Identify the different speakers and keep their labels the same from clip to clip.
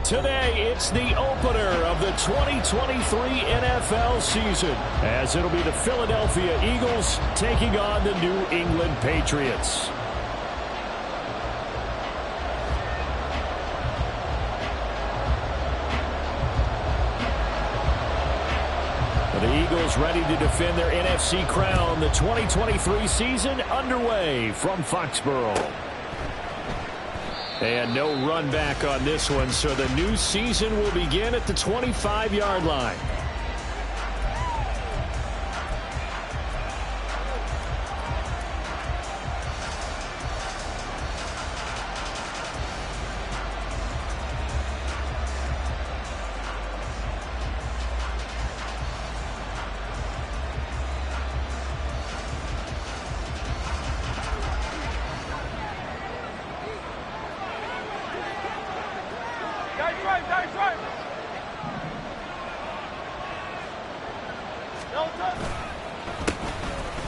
Speaker 1: Today, it's the opener of the 2023 NFL season, as it'll be the Philadelphia Eagles taking on the New England Patriots. The Eagles ready to defend their NFC crown. The 2023 season underway from Foxborough. And no run back on this one, so the new season will begin at the 25-yard line.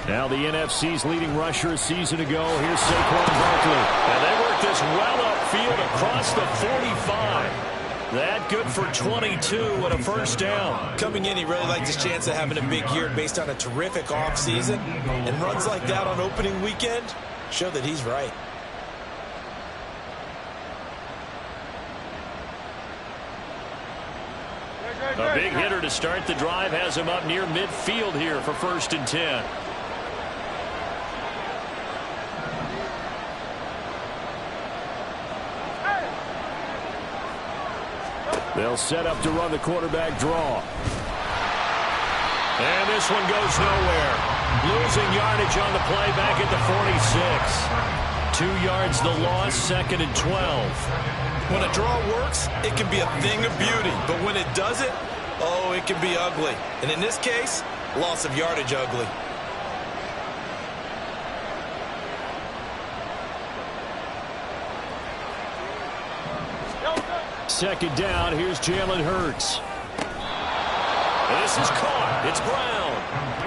Speaker 1: Now the NFC's leading rusher a season ago. Here's Saquon Barkley. And they work this well upfield across the 45. That good for 22 and a first down.
Speaker 2: Coming in, he really liked his chance of having a big year based on a terrific offseason. And runs like that on opening weekend show that he's right.
Speaker 1: A big hitter to start the drive has him up near midfield here for 1st and 10. They'll set up to run the quarterback draw. And this one goes nowhere. Losing yardage on the play back at the 46. 2 yards the loss, 2nd and 12.
Speaker 2: When a draw works, it can be a thing of beauty. But when it doesn't, oh, it can be ugly. And in this case, loss of yardage ugly.
Speaker 1: Second down, here's Jalen Hurts. This is caught. It's Brown.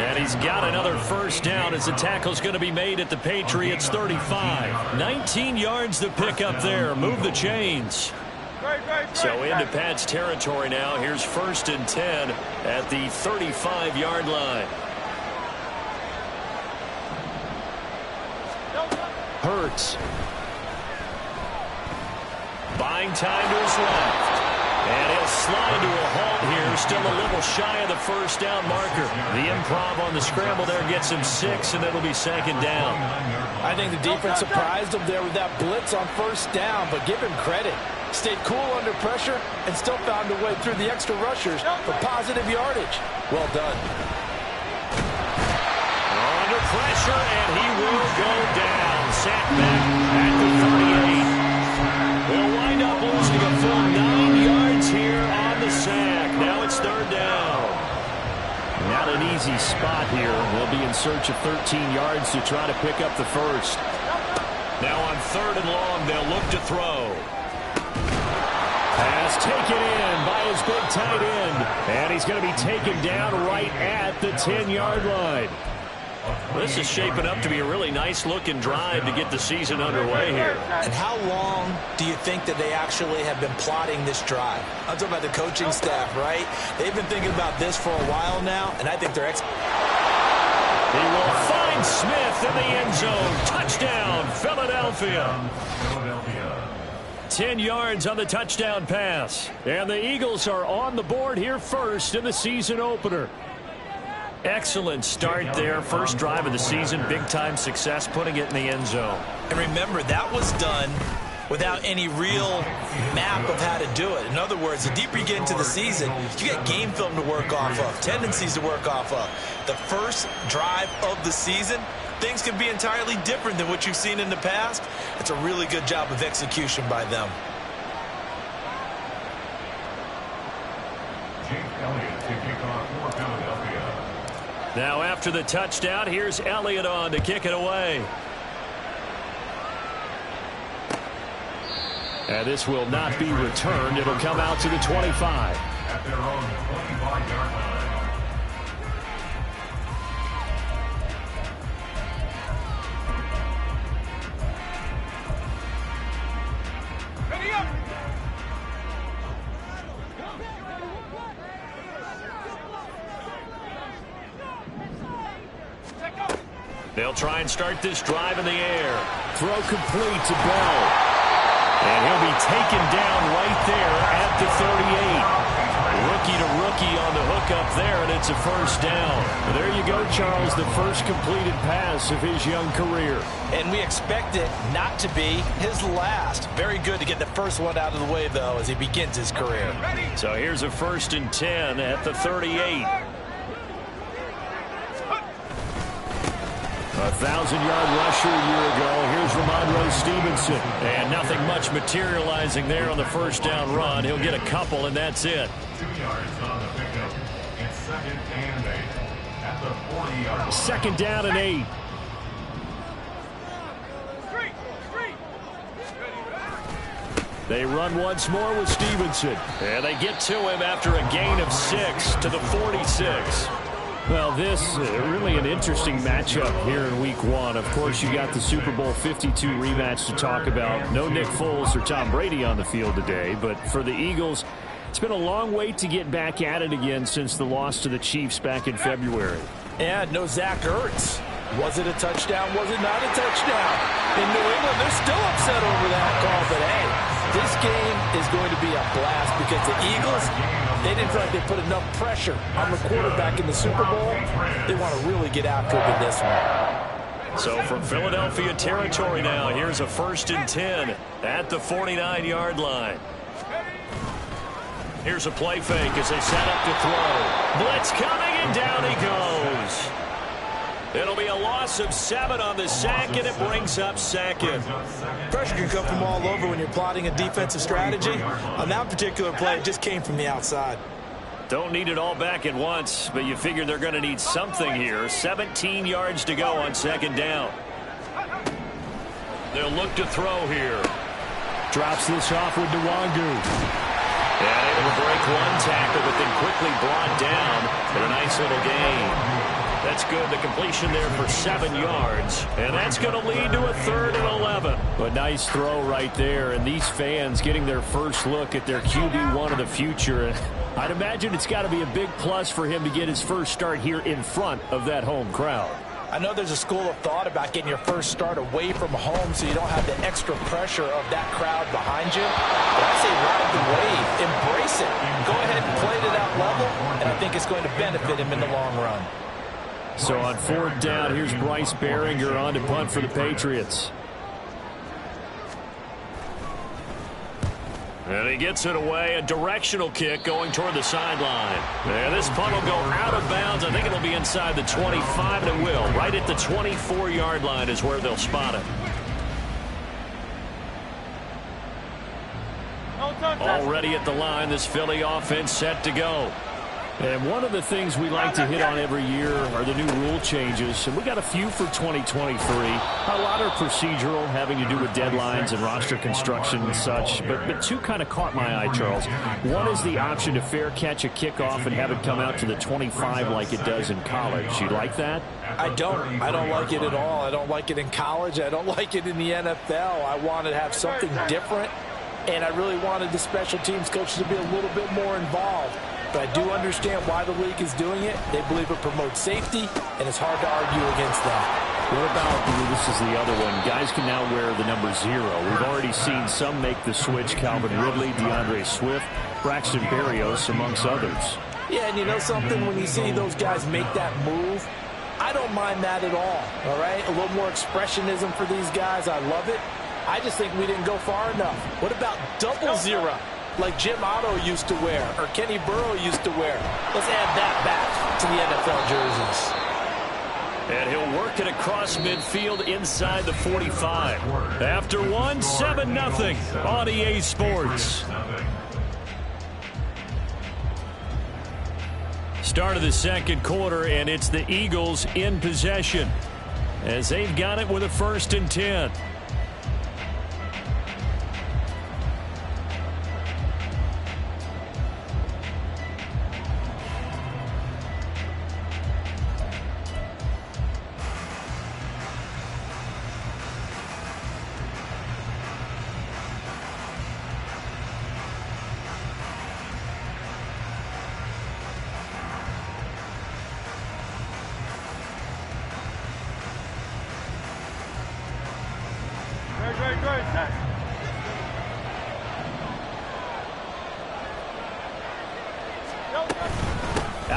Speaker 1: And he's got another first down as the tackle's going to be made at the Patriots 35. 19 yards to pick up there. Move the chains. So into Pat's territory now. Here's 1st and 10 at the 35-yard line. Hurts. Buying time to his left. And he'll slide to a halt here. Still a little shy of the first down marker. The improv on the scramble there gets him 6, and it'll be 2nd down.
Speaker 3: I think the defense surprised him there with that blitz on 1st down, but give him credit. Stayed cool under pressure and still found a way through the extra rushers for positive yardage. Well done.
Speaker 1: Under pressure, and he will go down. Sacked back at the 38. They'll wind up losing a full 9 yards here on the sack. Now it's 3rd down. Not an easy spot here. They'll be in search of 13 yards to try to pick up the first. Now on 3rd and long, they'll look to throw. Pass taken in by his big tight end. And he's going to be taken down right at the 10-yard line. This is shaping up to be a really nice-looking drive to get the season underway here.
Speaker 2: And how long do you think that they actually have been plotting this drive? I'm talking about the coaching staff, right? They've been thinking about this for a while now, and I think they're
Speaker 1: He will find Smith in the end zone. Touchdown, Philadelphia. 10 yards on the touchdown pass. And the Eagles are on the board here first in the season opener. Excellent start there. First drive of the season. Big-time success putting it in the end zone.
Speaker 2: And remember, that was done without any real map of how to do it. In other words, the deeper you get into the season, you get game film to work off of, tendencies to work off of. The first drive of the season, things can be entirely different than what you've seen in the past. It's a really good job of execution by them.
Speaker 1: Now after the touchdown, here's Elliott on to kick it away. And this will not be returned. It'll come out to the 25. At their own 25-yard line. They'll try and start this drive in the air. Throw complete to Bell. And he'll be taken down right there at the 38. Rookie to rookie on the hook up there, and it's a first down. There you go, Charles, the first completed pass of his young career.
Speaker 2: And we expect it not to be his last. Very good to get the first one out of the way, though, as he begins his career.
Speaker 1: So here's a 1st and 10 at the 38. 1,000-yard rusher a year ago. Here's Ramondre Stevenson. And nothing much materializing there on the first down run. He'll get a couple, and that's it.
Speaker 4: 2 yards on the pickup. It's 2nd and 8 at the 40-yard line.
Speaker 1: 2nd down and 8. They run once more with Stevenson. And they get to him after a gain of 6 to the 46. Well, this really an interesting matchup here in Week 1. Of course, you got the Super Bowl 52 rematch to talk about. No Nick Foles or Tom Brady on the field today. But for the Eagles, it's been a long wait to get back at it again since the loss to the Chiefs back in February.
Speaker 3: And no Zach Ertz. Was it a touchdown? Was it not a touchdown? In New England, they're still upset over that call. But, hey, this game is going to be a blast because the Eagles, they didn't feel like they put enough pressure on the quarterback in the Super Bowl. They want to really get after it in this one.
Speaker 1: So from Philadelphia territory now, here's a 1st and 10 at the 49-yard line. Here's a play fake as they set up to throw. Blitz coming, and down he goes. It'll be a loss of 7 on the sack, and it brings up 2nd.
Speaker 2: Pressure can come from all over when you're plotting a defensive strategy. On that particular play, it just came from the outside.
Speaker 1: Don't need it all back at once, but you figure they're going to need something here. 17 yards to go on 2nd down. They'll look to throw here. Drops this off with Nwangu. And able to break one tackle, but then quickly brought down for a nice little gain. That's good. The completion there for 7 yards. And that's going to lead to a 3rd and 11. A nice throw right there. And these fans getting their first look at their QB1 of the future. I'd imagine it's got to be a big plus for him to get his first start here in front of that home crowd.
Speaker 3: I know there's a school of thought about getting your first start away from home so you don't have the extra pressure of that crowd behind you. But I say ride the wave. Embrace it. Go ahead and play to that level, and I think it's going to benefit him in the long run.
Speaker 1: So on 4th down, here's Bryce Baringer on to punt for the Patriots. And he gets it away, a directional kick going toward the sideline. And this punt will go out of bounds. I think it'll be inside the 25, and it will. Right at the 24-yard line is where they'll spot it. Already at the line, this Philly offense set to go. And one of the things we like to hit on every year are the new rule changes. And we got a few for 2023. A lot are procedural, having to do with deadlines and roster construction and such. But 2 kind of caught my eye, Charles. One is the option to fair catch a kickoff and have it come out to the 25 like it does in college. You like that?
Speaker 3: I don't like it at all. I don't like it in college. I don't like it in the NFL. I want to have something different. And I really wanted the special teams coaches to be a little bit more involved. But I do understand why the league is doing it. They believe it promotes safety, and it's hard to argue against that.
Speaker 1: What about, this is the other one, guys can now wear the number 0. We've already seen some make the switch, Calvin Ridley, DeAndre Swift, Braxton Berrios, amongst others.
Speaker 3: Yeah, and you know something? When you see those guys make that move, I don't mind that at all right? A little more expressionism for these guys. I love it. I just think we didn't go far enough. What about double 0? Like Jim Otto used to wear, or Kenny Burrow used to wear. Let's add that back to the NFL jerseys.
Speaker 1: And he'll work it across midfield inside the 45. After 1, 7-0 on EA Sports. Start of the 2nd quarter, and it's the Eagles in possession as they've got it with a 1st and 10.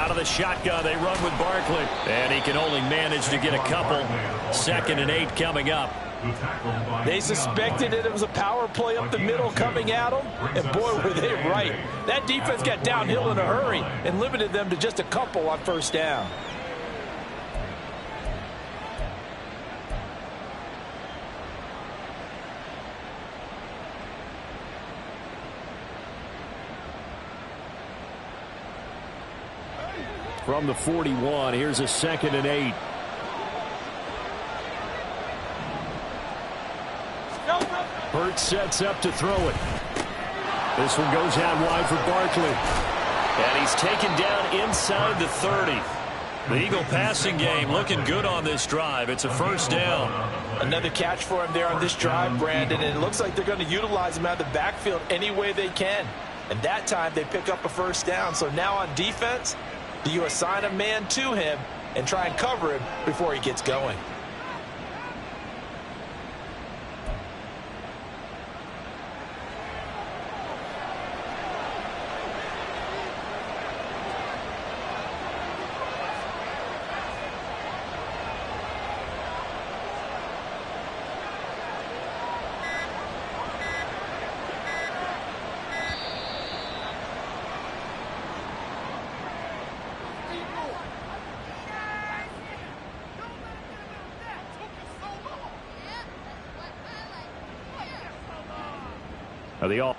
Speaker 1: Out of the shotgun, they run with Barkley. And he can only manage to get a couple. 2nd and 8 coming up.
Speaker 3: They suspected that it was a power play up the middle coming at them, and boy, were they right. That defense got downhill in a hurry and limited them to just a couple on 1st down.
Speaker 1: From the 41, here's a 2nd and 8. Hurts sets up to throw it. This one goes out wide for Barkley. And he's taken down inside the 30. The Eagle passing game looking good on this drive. It's a 1st down.
Speaker 3: Another catch for him there on this drive, Brandon, and it looks like they're going to utilize him out of the backfield any way they can. And that time they pick up a 1st down. So now on defense, do you assign a man to him and try and cover him before he gets going?
Speaker 1: Are they all?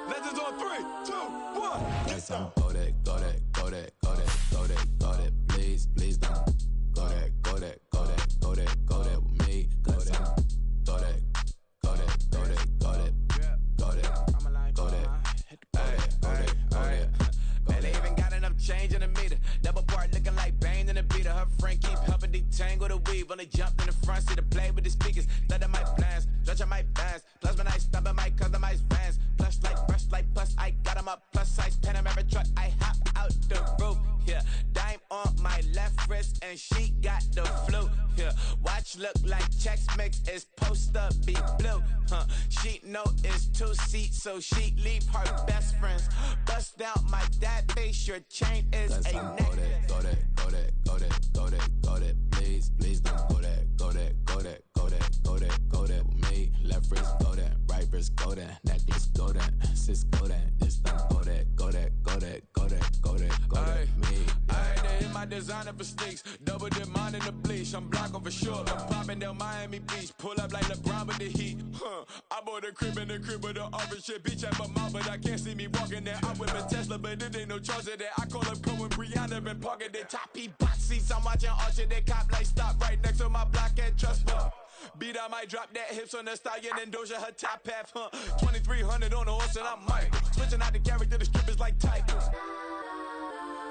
Speaker 5: Legends on 3, 2, 1.
Speaker 6: Yes, I'm go that, go that, go that, go that, go that, go that. Please, please don't go that, go that, go that, go that, go that with me. Go that, go that, go that, go that, go that, go that, go that, go that.
Speaker 5: Man, they even got enough change in the meter. Double part looking like Bane in the beater. Her friend keep helping detangle the weave. When they jumped in the front seat to play with the speakers. Study my plans, stretch on my bands. Plus when I stop in my customized vans. Plush like brush like plus I got 'em up. Plus size Panamera truck. I hop out the roof. Yeah, dime on my left wrist and she got the flu. Yeah, watch look like Chex Mix is post up be blue. She know it's 2 seats, so she leave her best friends. Bust down my dad face, your chain is a neck.
Speaker 6: Go that, go that, go that, go that, go that, go that. Please, please don't go that, go that, go that, go that, go that, go that with me. Left wrist go that, right wrist go that, necklace go that, sis go that, this don't go that, go that, go that, go that, go that, go that with me.
Speaker 5: I had to hit my designer for sneaks. Double dip mine in the bleach. I'm blocking for sure. I'm popping down Miami Beach. Pull up like LeBron with the heat. I bought a crib in the crib with the office shit. Beach at my mouth, but I can't see me walking there. I'm with a Tesla, but it ain't no charge of that. I call up Cohen, Brianna, and parking the top P box seats. I'm watching Archer, they cop like stop right next to my block at Trust Bar. Beat, I might drop that hips on the stallion and Doja her top half. 2300 on the horse and I'm Mike. Switching out the character, the strippers like Tigers.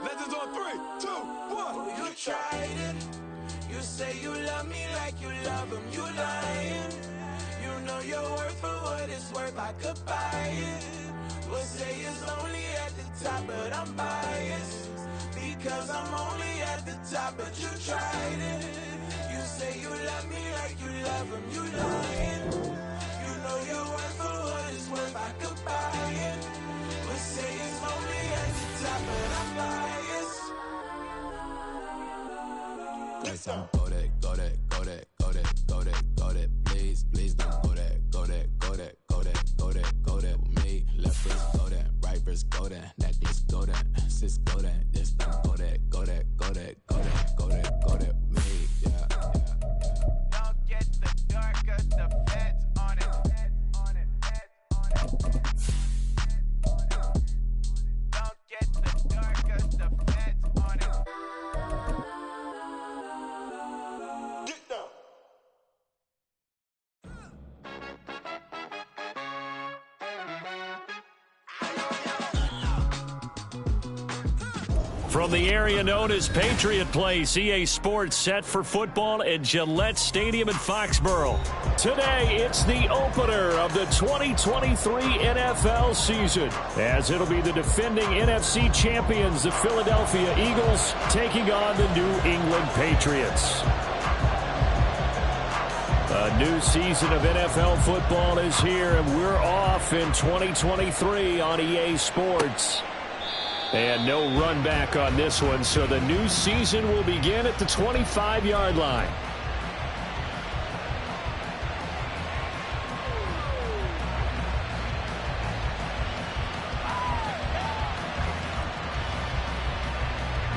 Speaker 5: Legends on 3, 2, 1.
Speaker 7: You tried it. You say you love me like you love him. You lying. You know your worth for what it's worth. I could buy it. We'll say it's only at the top, but I'm biased because I'm only at the top. But you tried it. You say you love me like you love him. You lying. You know your worth for what it's worth. I could buy it. We'll say it's only at the top, but I'm biased.
Speaker 6: Yes, I'm go that, go that, go that, go that, go that, go that. Please, please don't go that, go that, go that, go that, go that, go that with me. Left wrist go that, right wrist go that, necklace go that, sis go that, this don't go that, go that, go that, go that, go that, go that with me. Yeah, yeah, yeah.
Speaker 7: Don't get the darker, the feds on it, feds on it, feds on it. Don't get the darker, the feds on it.
Speaker 5: Get down.
Speaker 1: From the area known as Patriot Place, EA Sports set for football at Gillette Stadium in Foxborough. Today, it's the opener of the 2023 NFL season, as it'll be the defending NFC champions, the Philadelphia Eagles, taking on the New England Patriots. A new season of NFL football is here, and we're off in 2023 on EA Sports. And no run back on this one, so the new season will begin at the 25-yard line.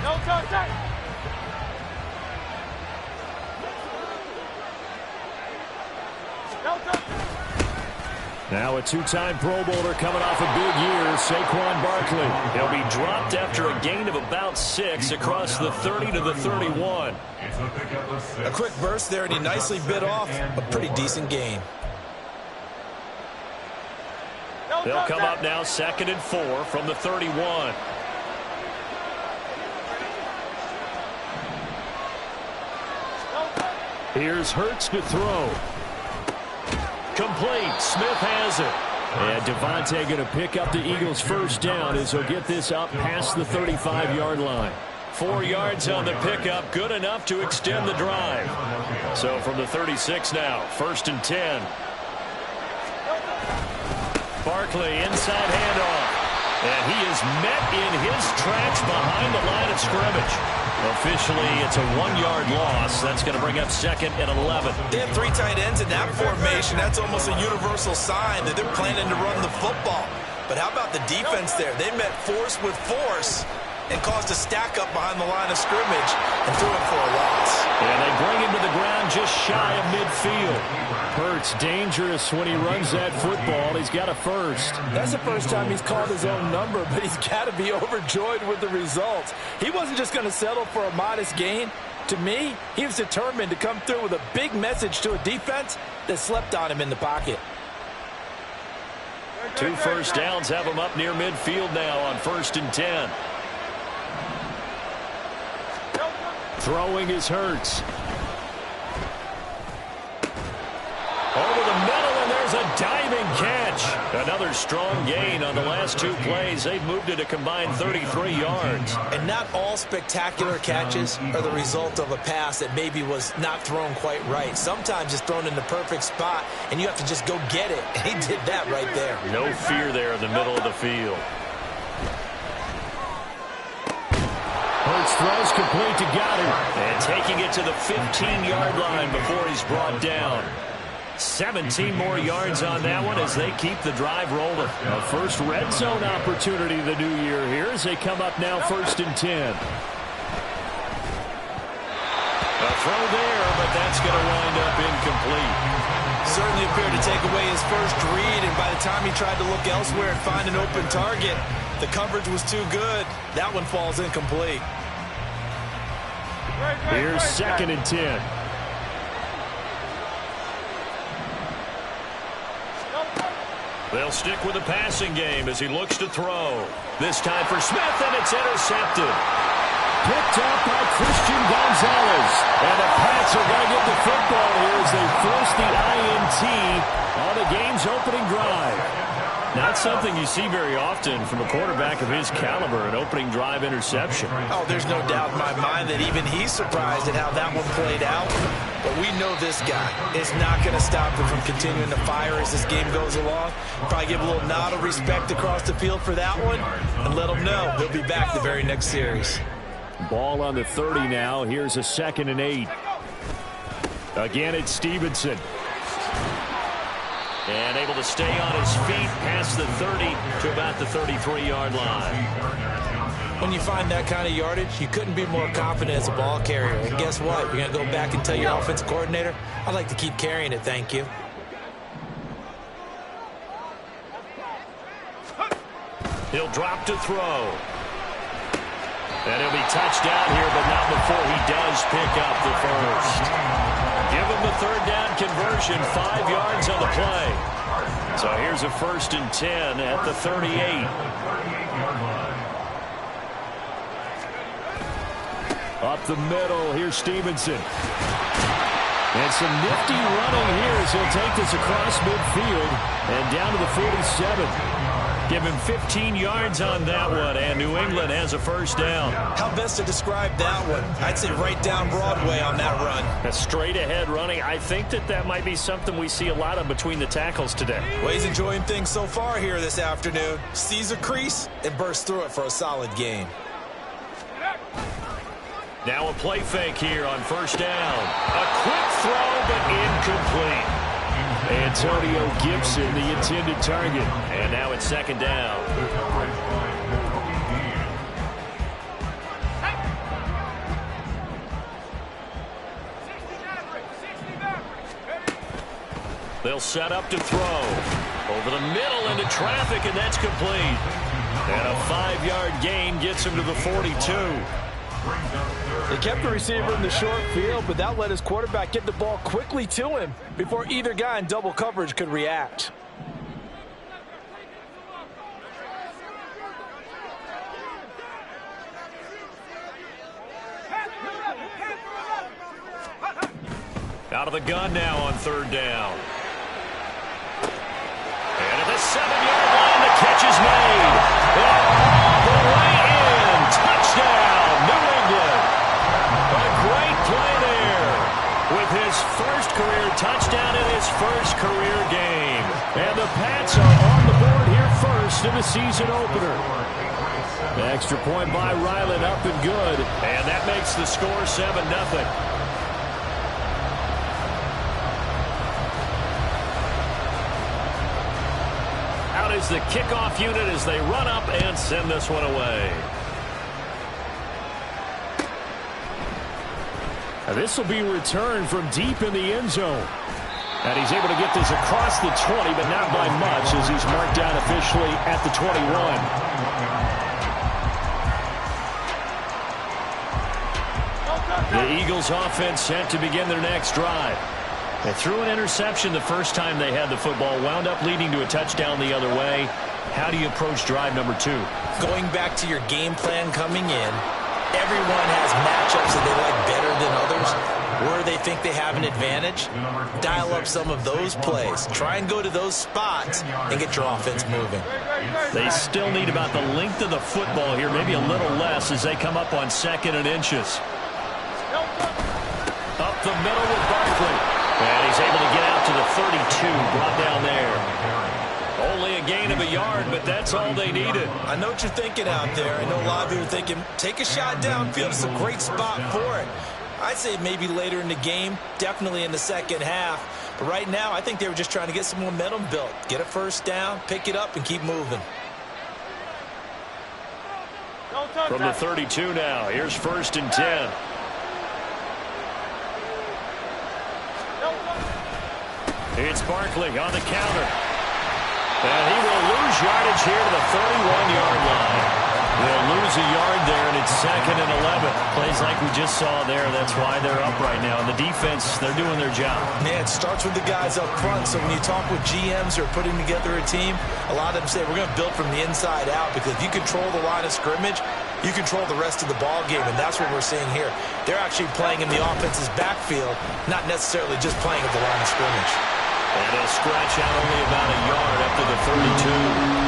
Speaker 3: No contact.
Speaker 1: Now a two-time Pro Bowler coming off a big year, Saquon Barkley. He'll be dropped after a gain of about 6 across the 30 to the 31.
Speaker 2: A quick burst there, and he nicely bit off a pretty decent gain.
Speaker 1: They'll come up now 2nd and 4 from the 31. Here's Hurts to throw. Complete. Smith has it. And Devontae going to pick up the Eagles' first down as he'll get this up past the 35-yard line. 4 yards on the pickup, good enough to extend the drive. So from the 36 now, 1st and 10. Barkley inside handoff. And he is met in his tracks behind the line of scrimmage. Officially, it's a 1-yard loss. That's going to bring up 2nd and 11.
Speaker 2: They have 3 tight ends in that formation. That's almost a universal sign that they're planning to run the football. But how about the defense there? They met force with force and caused a stack up behind the line of scrimmage and threw it for a loss.
Speaker 1: And they bring him to the ground just shy of midfield. Hurts dangerous when he runs that football. He's got a first.
Speaker 3: That's the first time he's called his own number, but he's got to be overjoyed with the results. He wasn't just going to settle for a modest gain. To me, he was determined to come through with a big message to a defense that slept on him in the pocket.
Speaker 1: 2 first downs have him up near midfield now on 1st and 10. Throwing is Hurts. Over the middle, and there's a diving catch. Another strong gain on the last 2 plays. They've moved it a combined 33 yards.
Speaker 2: And not all spectacular catches are the result of a pass that maybe was not thrown quite right. Sometimes it's thrown in the perfect spot, and you have to just go get it. And he did that right there.
Speaker 1: No fear there in the middle of the field. Hurts throws complete to Goddard. And taking it to the 15-yard line before he's brought down. 17 more yards on that one as they keep the drive rolling. A first red zone opportunity the new year here as they come up now 1st and 10. A throw there, but that's going to wind up incomplete.
Speaker 2: Certainly appeared to take away his first read, and by the time he tried to look elsewhere and find an open target, the coverage was too good. That one falls incomplete.
Speaker 1: Here's 2nd and 10. They'll stick with the passing game as he looks to throw. This time for Smith, and it's intercepted. Picked up by Christian Gonzalez. And the Pats are going to get the football here as they force the INT on the game's opening drive. Not something you see very often from a quarterback of his caliber, an opening drive interception.
Speaker 2: Oh, there's no doubt in my mind that even he's surprised at how that one played out. But we know this guy is not going to stop him from continuing to fire as this game goes along. Probably give a little nod of respect across the field for that one and let him know he'll be back the very next series.
Speaker 1: Ball on the 30 now. Here's a 2nd and 8. Again, it's Stevenson. And able to stay on his feet past the 30 to about the 33-yard line.
Speaker 2: When you find that kind of yardage, you couldn't be more confident as a ball carrier. And guess what? You're going to go back and tell your offensive coordinator, I'd like to keep carrying it, thank you.
Speaker 1: He'll drop to throw. And he'll be touched down here, but not before he does pick up the first. Give him the 3rd down conversion, 5 yards on the play. So here's a 1st and 10 at the 38. Up the middle, here's Stevenson. And some nifty running here as he'll take this across midfield and down to the 47. Give him 15 yards on that one, and New England has a first down.
Speaker 2: How best to describe that one? I'd say right down Broadway on that run.
Speaker 1: A straight-ahead running. I think that might be something we see a lot of between the tackles today.
Speaker 2: Well, he's enjoying things so far here this afternoon. Sees a crease and bursts through it for a solid gain.
Speaker 1: Now a play fake here on first down. A quick throw, but incomplete. Antonio Gibson, the intended target. And now it's second down. They'll set up to throw. Over the middle into traffic, and that's complete. And a 5-yard gain gets him to the 42.
Speaker 3: They kept the receiver in the short field, but that let his quarterback get the ball quickly to him before either guy in double coverage could react.
Speaker 1: Out of the gun now on third down. And at the 7-yard line, the catch is made. All the way in. Touchdown, New England. A great play there with his first career touchdown in his first career game. And the Pats are on the board here first in the season opener. The extra point by Ryland up and good. And that makes the score 7-0. Out is the kickoff unit as they run up and send this one away. Now this will be returned from deep in the end zone. And he's able to get this across the 20, but not by much as he's marked down officially at the 21. The Eagles offense set to begin their next drive. They threw an interception the first time they had the football, wound up leading to a touchdown the other way. How do you approach drive number 2?
Speaker 2: Going back to your game plan coming in, everyone has matchups that they like better than others. Where they think they have an advantage, dial up some of those plays. Try and go to those spots and get your offense moving.
Speaker 1: They still need about the length of the football here, maybe a little less as they come up on 2nd and inches. Up the middle with Barkley. And he's able to get out to the 32, brought down there. Only a gain of a yard, but that's all they needed.
Speaker 2: I know what you're thinking out there. I know a lot of you are thinking, take a shot downfield. It's a great spot for it. I'd say maybe later in the game, definitely in the second half. But right now, I think they were just trying to get some momentum built. Get a first down, pick it up, and keep moving.
Speaker 1: From the 32 now, here's 1st and 10. It's Barkley on the counter. And he will lose yardage here to the 31-yard line. They'll lose a yard there, and it's 2nd and 11. Plays like we just saw there. That's why they're up right now. And the defense, they're doing their job.
Speaker 2: Man, it starts with the guys up front. So when you talk with GMs who are putting together a team, a lot of them say we're going to build from the inside out, because if you control the line of scrimmage, you control the rest of the ball game, and that's what we're seeing here. They're actually playing in the offense's backfield, not necessarily just playing at the line of scrimmage.
Speaker 1: And he'll scratch out only about a yard up to the 32.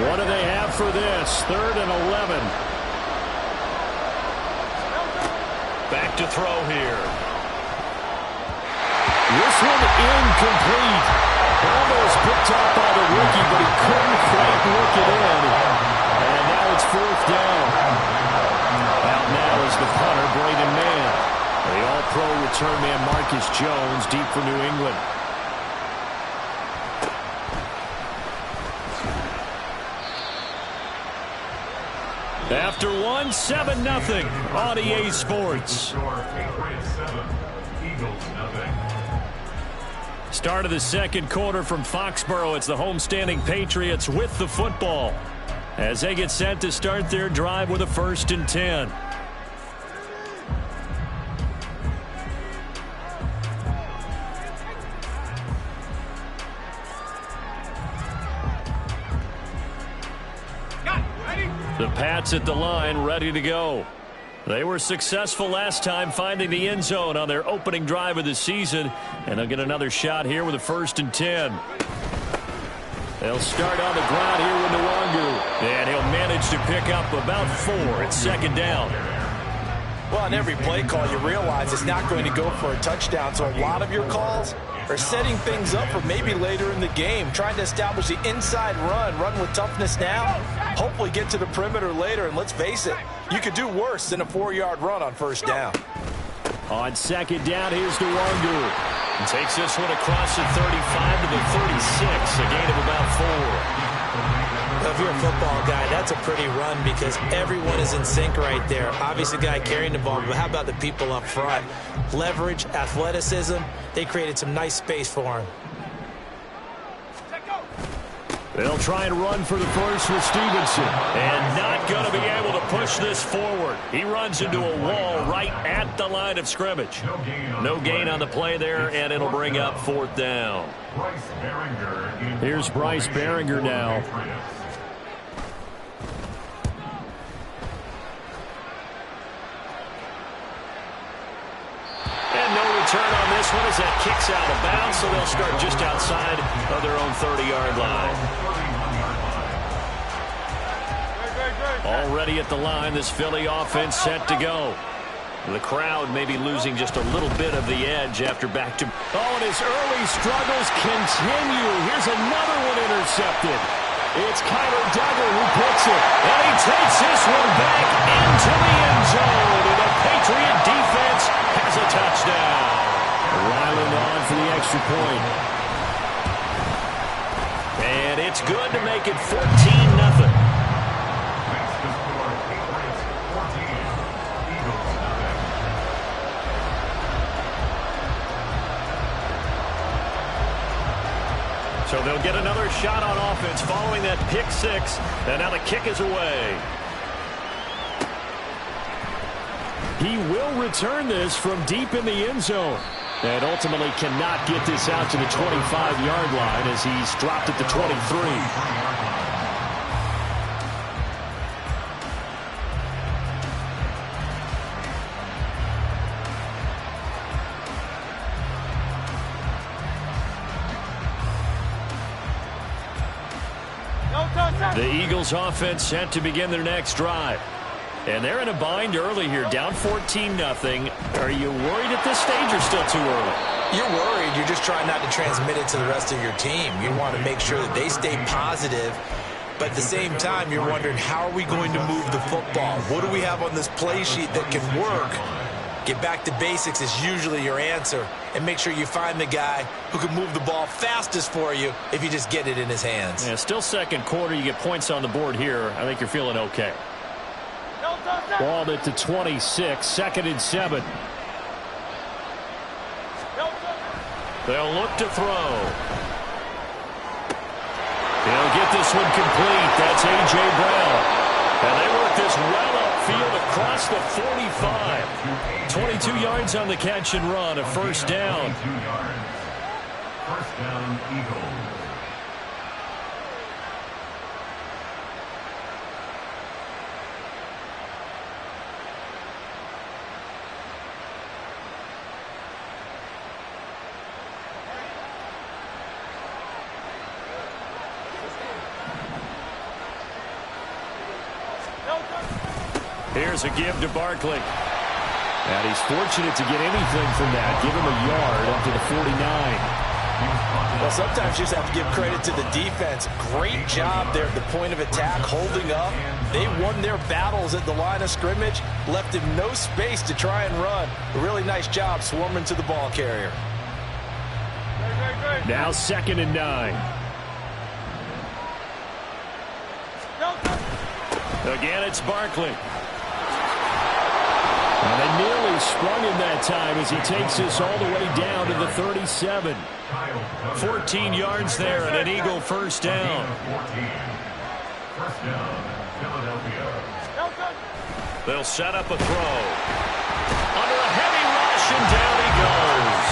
Speaker 1: What do they have for this? 3rd and 11. Back to throw here. This one incomplete. Almost picked up by the rookie, but he couldn't quite work it in. And now it's 4th down. Out now is the punter, Braden Mann. The all-pro return man, Marcus Jones, deep for New England. After 1, 7-0 on EA Sports. Start of the second quarter from Foxborough. It's the homestanding Patriots with the football as they get set to start their drive with a 1st and 10. The Pats at the line, ready to go. They were successful last time finding the end zone on their opening drive of the season, and they'll get another shot here with a 1st and 10. They'll start on the ground here with Nwangu, and he'll manage to pick up about 4 at 2nd down.
Speaker 2: Well, on every play call, you realize it's not going to go for a touchdown, so a lot of your calls are setting things up for maybe later in the game, trying to establish the inside run with toughness now, hopefully get to the perimeter later, and let's face it, you could do worse than a 4-yard run on 1st down.
Speaker 1: On 2nd down, here's Nwangu. Takes this one across the 35 to the 36, a gain of about 4.
Speaker 2: Well, if you're a football guy, that's a pretty run because everyone is in sync right there. Obviously, the guy carrying the ball, but how about the people up front? Leverage, athleticism, they created some nice space for him.
Speaker 1: They'll try and run for the first with Stevenson. And not going to be able to push this forward. He runs into a wall right at the line of scrimmage. No gain on the play there, and it'll bring up 4th down. Here's Bryce Baringer now. And no return on this one as that kicks out of bounds, so they'll start just outside of their own 30-yard line. Already at the line, this Philly offense set to go. The crowd may be losing just a little bit of the edge after back-to... Oh, and his early struggles continue. Here's another one intercepted. It's Kyler Duggar who picks it. And he takes this one back into the end zone. And the Patriot defense has a touchdown. Ryland on for the extra point. And it's good to make it 14-0. So they'll get another shot on offense following that pick 6. And now the kick is away. He will return this from deep in the end zone. And ultimately cannot get this out to the 25-yard line as he's dropped at the 23. The Eagles offense set to begin their next drive. And they're in a bind early here, down 14-0. Are you worried at this stage or still too early?
Speaker 2: You're worried. You're just trying not to transmit it to the rest of your team. You want to make sure that they stay positive. But at the same time, you're wondering, how are we going to move the football? What do we have on this play sheet that can work? Get back to basics is usually your answer. And make sure you find the guy who can move the ball fastest for you if you just get it in his hands.
Speaker 1: Yeah, still second quarter. You get points on the board here. I think you're feeling okay. Ball at the 26, 2nd and 7. They'll look to throw. He'll get this one complete. That's A.J. Brown. And they work this well upfield across the 45. 22 yards on the catch and run, a 1st down.
Speaker 4: 1st down, Eagles.
Speaker 1: Here's a give to Barkley. And he's fortunate to get anything from that. Give him a yard up to the 49.
Speaker 2: Well, sometimes you just have to give credit to the defense. Great job there at the point of attack, holding up. They won their battles at the line of scrimmage, left him no space to try and run. A really nice job swarming to the ball carrier.
Speaker 1: Now 2nd and 9. Again, it's Barkley. And they nearly sprung him that time as he takes this all the way down to the 37. 14 yards there and an Eagle 1st down.
Speaker 4: 1st down, Philadelphia.
Speaker 1: They'll set up a throw. Under a heavy rush, and down he goes.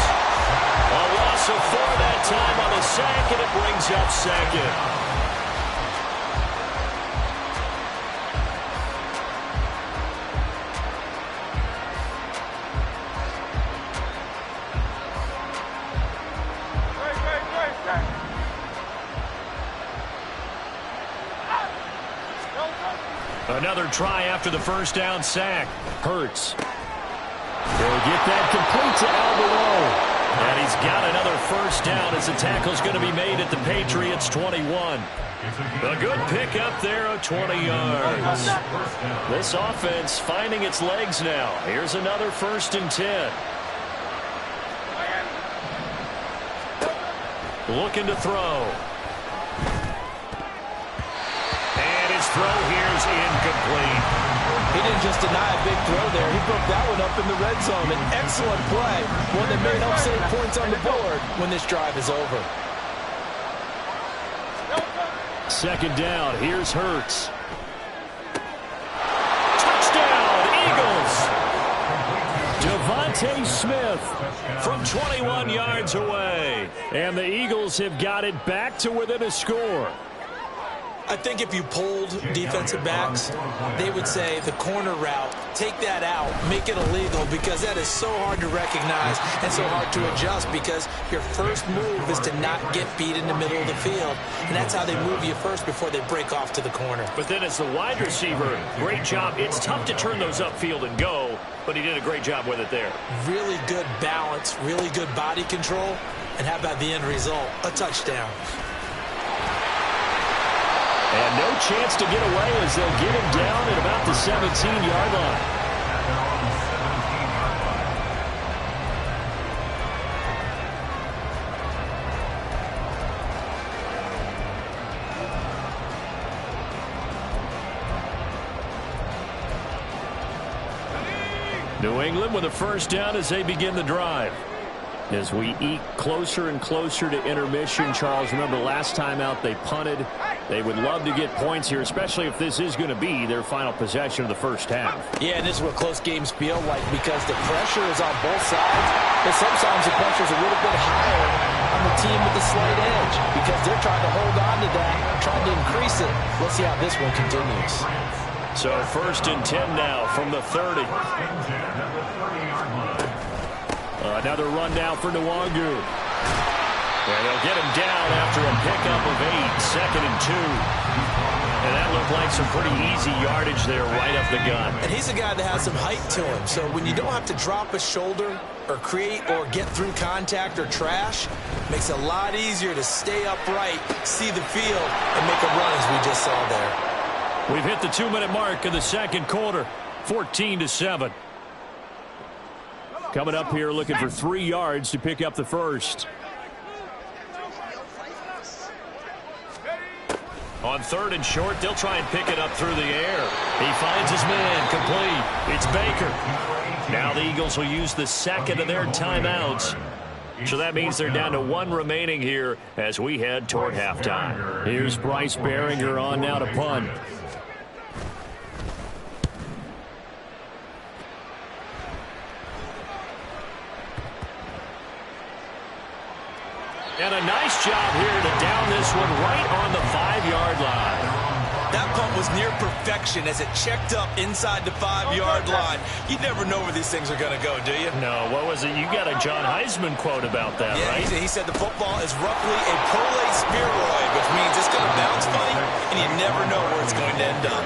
Speaker 1: A loss of 4 that time on the sack, and it brings up 2nd. Another try after the first down sack. Hurts. He'll get that complete to Alvarado. And he's got another first down as the tackle's going to be made at the Patriots 21. A good pickup there of 20 yards. This offense finding its legs now. Here's another 1st and 10. Looking to throw. And his throw here's incomplete.
Speaker 3: He didn't just deny a big throw there. He broke that one up in the red zone. An excellent play. One that may help save points on the board when this drive is over.
Speaker 1: 2nd down. Here's Hurts. Touchdown, Eagles. Devontae Smith from 21 yards away. And the Eagles have got it back to within a score.
Speaker 2: I think if you polled defensive backs, they would say the corner route, take that out, make it illegal, because that is so hard to recognize and so hard to adjust, because your first move is to not get beat in the middle of the field. And that's how they move you first before they break off to the corner.
Speaker 1: But then as the wide receiver, great job. It's tough to turn those upfield and go, but he did a great job with it there.
Speaker 2: Really good balance, really good body control. And how about the end result? A touchdown.
Speaker 1: And no chance to get away as they'll get him down at about the 17-yard line. New England with a first down as they begin the drive. As we eat closer and closer to intermission, Charles, remember last time out they punted. They would love to get points here, especially if this is going to be their final possession of the first half.
Speaker 3: Yeah, and this is what close games feel like, because the pressure is on both sides. But sometimes the pressure is a little bit higher on the team with the slight edge, because they're trying to hold on to that, trying to increase it. Let's see how this one continues.
Speaker 1: So 1st and 10 now from the 30. Another run down for Nwangu. And they'll get him down after a pickup of 8. 2nd and 2. And that looked like some pretty easy yardage there right up the gun.
Speaker 2: And he's a guy that has some height to him. So when you don't have to drop a shoulder or create or get through contact or trash, makes it a lot easier to stay upright, see the field, and make a run as we just saw there.
Speaker 1: We've hit the 2-minute mark of the 2nd quarter. 14-7. Coming up here looking for 3 yards to pick up the first. On 3rd and short, they'll try and pick it up through the air. He finds his man, complete. It's Baker. Now the Eagles will use the 2nd of their timeouts. So that means they're down to 1 remaining here as we head toward halftime. Here's Bryce Baringer on now to punt. And a nice job here to down this one right on the 5-yard line.
Speaker 2: That punt was near perfection as it checked up inside the 5-yard line. You never know where these things are going to go, do you?
Speaker 1: No, what was it? You got a John Heisman quote about that,
Speaker 2: yeah,
Speaker 1: right?
Speaker 2: He said the football is roughly a prolate spheroid, which means it's going to bounce funny, and you never know where it's going to end up.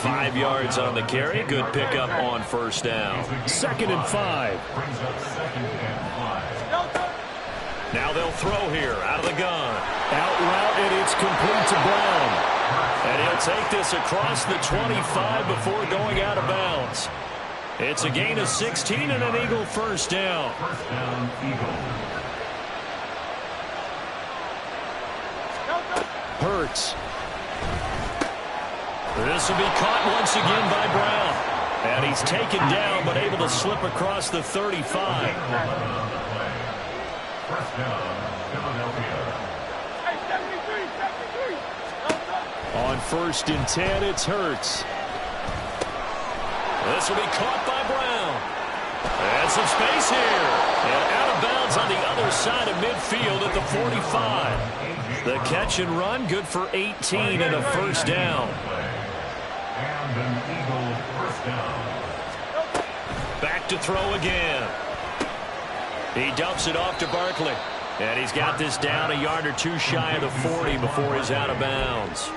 Speaker 1: 5 yards on the carry. Good pickup on 1st down. 2nd and 5. Now they'll throw here out of the gun. Out route, and it's complete to Brown. And he'll take this across the 25 before going out of bounds. It's a gain of 16 and an Eagle first down.
Speaker 4: First down, Eagle.
Speaker 1: Hurts. This will be caught once again by Brown. And he's taken down, but able to slip across the 35.
Speaker 4: First down, Philadelphia.
Speaker 1: On 1st and 10, it's Hurts. This will be caught by Brown. And some space here. And out of bounds on the other side of midfield at the 45. The catch and run, good for 18 and a first down.
Speaker 4: And an Eagle first down.
Speaker 1: Back to throw again. He dumps it off to Barkley. And he's got this down a yard or two shy of the 40 before he's out of bounds.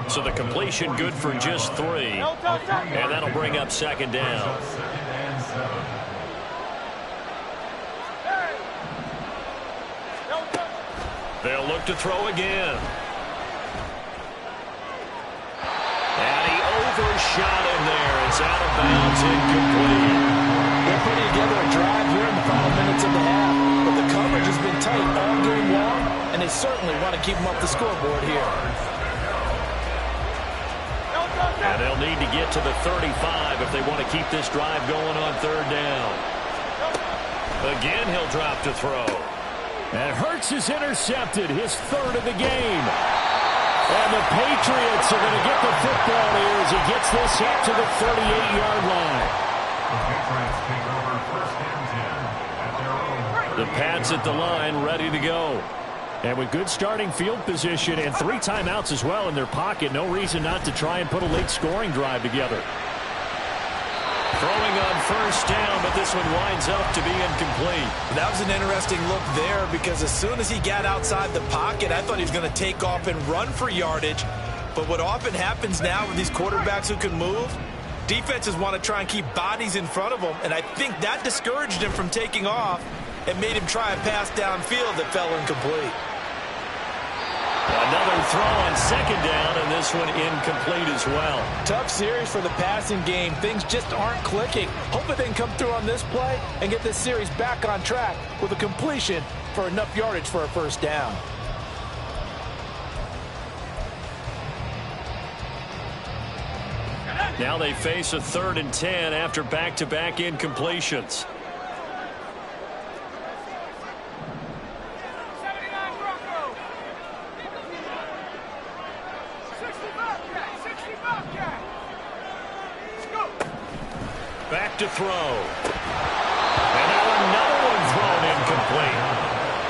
Speaker 1: So the completion good for just 3. And that'll bring up second down. They'll look to throw again. And he overshot him there. It's out of bounds, incomplete.
Speaker 3: They're putting together a drive here in the final minutes of the half, but the coverage has been tight all game long, and they certainly want to keep them up the scoreboard here.
Speaker 1: And they'll need to get to the 35 if they want to keep this drive going on third down. Again, he'll drop to throw.
Speaker 8: And Hurts is intercepted, his third of the game. And the Patriots are going to get the football here as he gets this up to the 38-yard line.
Speaker 1: The Pats at the line, ready to go.
Speaker 8: And with good starting field position and 3 timeouts as well in their pocket, no reason not to try and put a late scoring drive together.
Speaker 1: Throwing on first down, but this one winds up to be incomplete.
Speaker 2: That was an interesting look there because as soon as he got outside the pocket, I thought he was going to take off and run for yardage. But what often happens now with these quarterbacks who can move, defenses want to try and keep bodies in front of them, and I think that discouraged him from taking off and made him try a pass downfield that fell incomplete.
Speaker 1: Another throw on second down, and this one incomplete as well.
Speaker 3: Tough series for the passing game. Things just aren't clicking. Hopefully they can come through on this play and get this series back on track with a completion for enough yardage for a first down.
Speaker 1: Now they face a 3rd and 10 after back-to-back incompletions. Back to throw. And now another one thrown incomplete.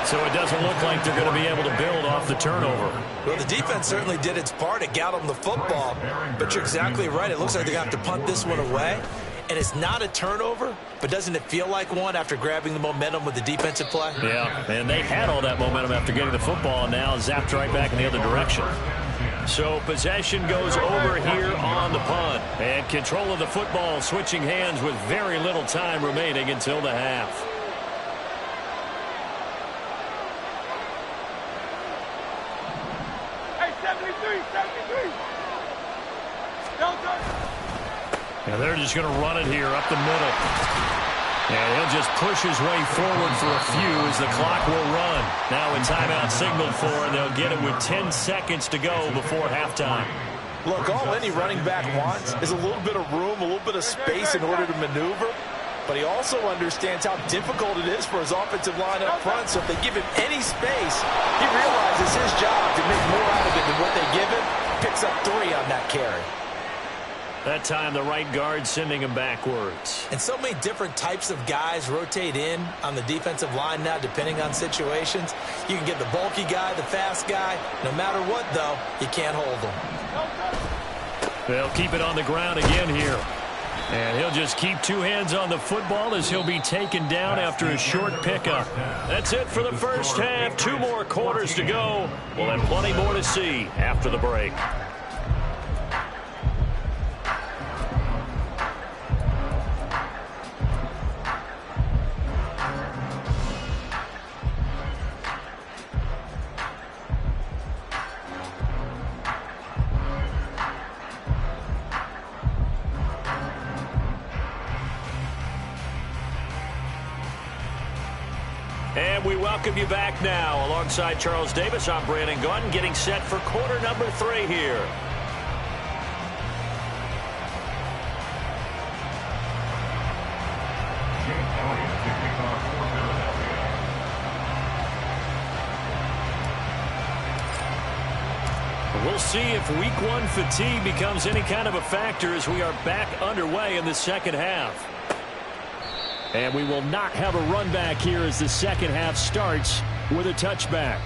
Speaker 1: So it doesn't look like they're going to be able to build off the turnover.
Speaker 2: Well, the defense certainly did its part to get them the football. But you're exactly right. It looks like they're going to have to punt this one away. And it's not a turnover, but doesn't it feel like one after grabbing the momentum with the defensive play?
Speaker 1: Yeah, and they had all that momentum after getting the football, and now zapped right back in the other direction. So possession goes over here on the punt. And control of the football switching hands with very little time remaining until the half.
Speaker 9: Hey, 73.
Speaker 1: And they're just going to run it here up the middle. And he'll just push his way forward for a few as the clock will run. Now a timeout signaled for, and they'll get it with 10 seconds to go before halftime.
Speaker 3: Look, all any running back wants is a little bit of room, a little bit of space in order to maneuver. But he also understands how difficult it is for his offensive line up front. So if they give him any space, he realizes his job to make more out of it than what they give him. Picks up 3 on that carry.
Speaker 1: That time the right guard sending him backwards.
Speaker 2: And so many different types of guys rotate in on the defensive line now depending on situations. You can get the bulky guy, the fast guy. No matter what, though, you can't hold them.
Speaker 1: They'll keep it on the ground again here. And he'll just keep 2 hands on the football as he'll be taken down after a short pickup. That's it for the first half. 2 more quarters to go. We'll have plenty more to see after the break. And we welcome you back now. Alongside Charles Davis, I'm Brandon Gaudin, getting set for quarter number 3 here. We'll see if week 1 fatigue becomes any kind of a factor as we are back underway in the second half.
Speaker 8: And we will not have a run back here as the second half starts with a touchback.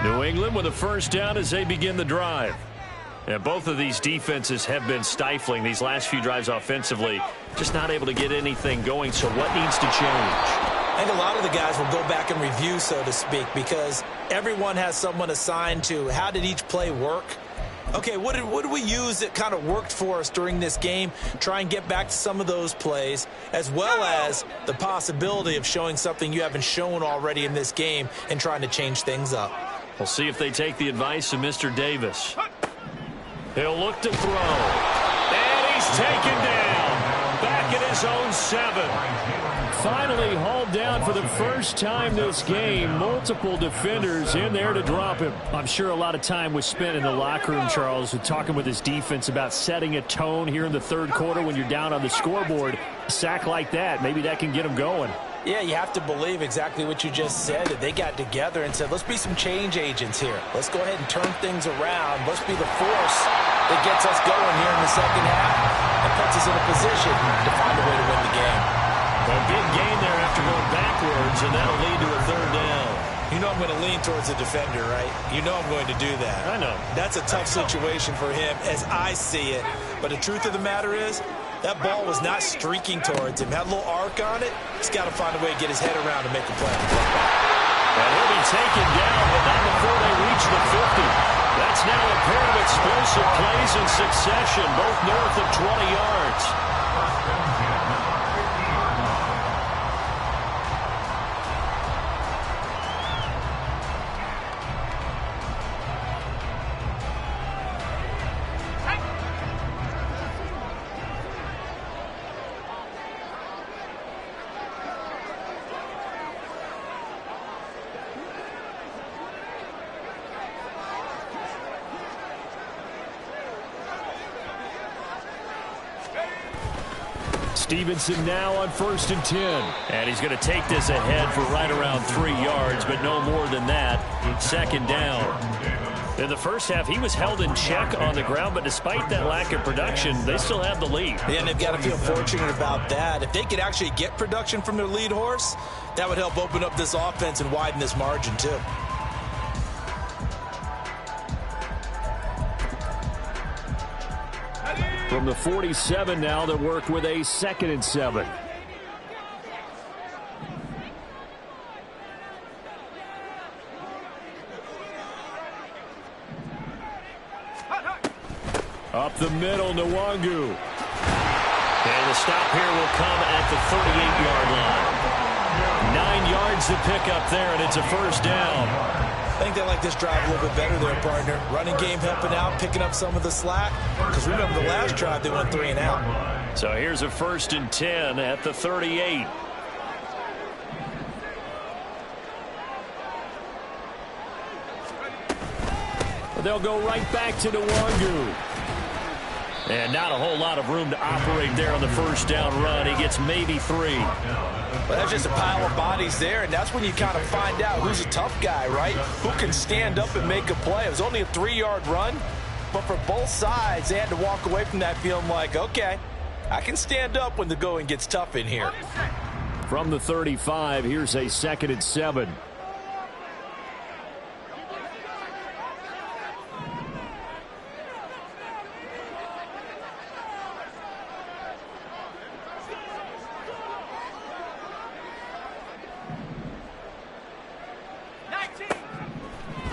Speaker 1: New England with a first down as they begin the drive. And both of these defenses have been stifling these last few drives offensively. Just not able to get anything going, so what needs to change?
Speaker 2: I think a lot of the guys will go back and review, so to speak, because everyone has someone assigned to how did each play work. Okay, what did we use that kind of worked for us during this game? Try and get back to some of those plays, as well as the possibility of showing something you haven't shown already in this game and trying to change things up.
Speaker 8: We'll see if they take the advice of Mr. Davis. He'll look to throw. And he's taken down. Back at his own 7. Finally hauled down for the first time this game. Multiple defenders in there to drop him. I'm sure a lot of time was spent in the locker room, Charles, talking with his defense about setting a tone here in the third quarter when you're down on the scoreboard. A sack like that, maybe that can get him going.
Speaker 2: Yeah, you have to believe exactly what you just said. That they got together and said, let's be some change agents here. Let's go ahead and turn things around. Let's be the force that gets us going here in the second half and puts us in a position to find a way to win the game.
Speaker 8: A big gain there after going backwards, and that'll lead to a third down.
Speaker 2: You know I'm going to lean towards the defender, right? You know I'm going to do that.
Speaker 8: I know.
Speaker 2: That's a tough situation for him as I see it. But the truth of the matter is, that ball was not streaking towards him. Had a little arc on it. He's got to find a way to get his head around and make a play.
Speaker 8: And he'll be taken down, but not before they reach the 50. That's now a pair of explosive plays in succession, both north of 20 yards. Stevenson now on 1st and 10. And he's going to take this ahead for right around 3 yards, but no more than that. 2nd down. In the first half, he was held in check on the ground, but despite that lack of production, they still have the lead.
Speaker 2: Yeah, and they've got to feel fortunate about that. If they could actually get production from their lead horse, that would help open up this offense and widen this margin too.
Speaker 8: From the 47 now, they work with a 2nd and 7. Up the middle, Nwangu. And the stop here will come at the 38-yard line. 9 yards to pick up there, and it's a 1st down.
Speaker 2: I think they like this drive a little bit better there, partner. Running game helping out, picking up some of the slack. Because remember, the last drive, they went 3 and out.
Speaker 8: So here's a 1st and 10 at the 38. They'll go right back to Nwangu. And not a whole lot of room to operate there on the 1st down run. He gets maybe 3.
Speaker 2: Well, that's just a pile of bodies there, and that's when you kind of find out who's a tough guy, right? Who can stand up and make a play. It was only a 3-yard run, but for both sides, they had to walk away from that feeling like, okay, I can stand up when the going gets tough in here.
Speaker 8: From the 35, here's a 2nd and 7.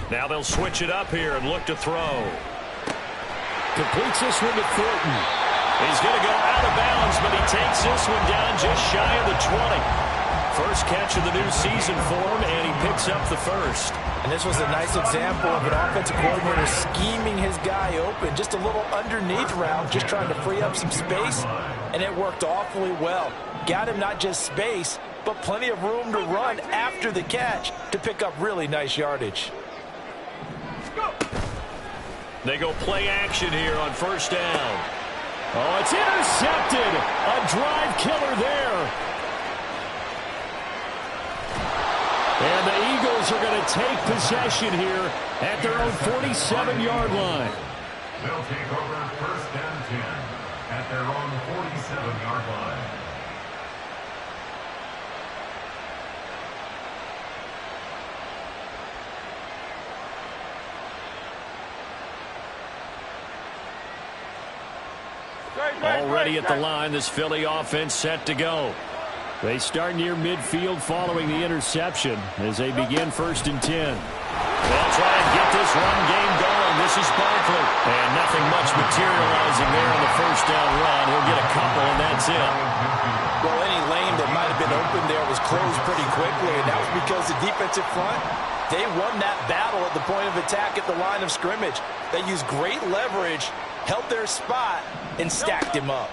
Speaker 8: Now they'll switch it up here and look to throw. Completes this one to Thornton. He's going to go out of bounds, but he takes this one down just shy of the 20. First catch of the new season for him, and he picks up the 1st.
Speaker 2: And this was a nice example of an offensive coordinator scheming his guy open. Just a little underneath route, just trying to free up some space, and it worked awfully well. Got him not just space, but plenty of room to run after the catch to pick up really nice yardage.
Speaker 8: They go play action here on 1st down. Oh, it's intercepted. A drive killer there. And the Eagles are going to take possession here at their own 47-yard line.
Speaker 4: They'll take over 1st and 10 at their own 47-yard line.
Speaker 8: Already at the line, this Philly offense set to go. They start near midfield following the interception as they begin 1st and 10. They'll try and get this run game going. This is Barkley. And nothing much materializing there on the 1st down run. He'll get a couple, and that's it.
Speaker 3: Well, any lane that might have been open there was closed pretty quickly, and that was because the defensive front, they won that battle at the point of attack at the line of scrimmage. They used great leverage, held their spot, and stacked him up.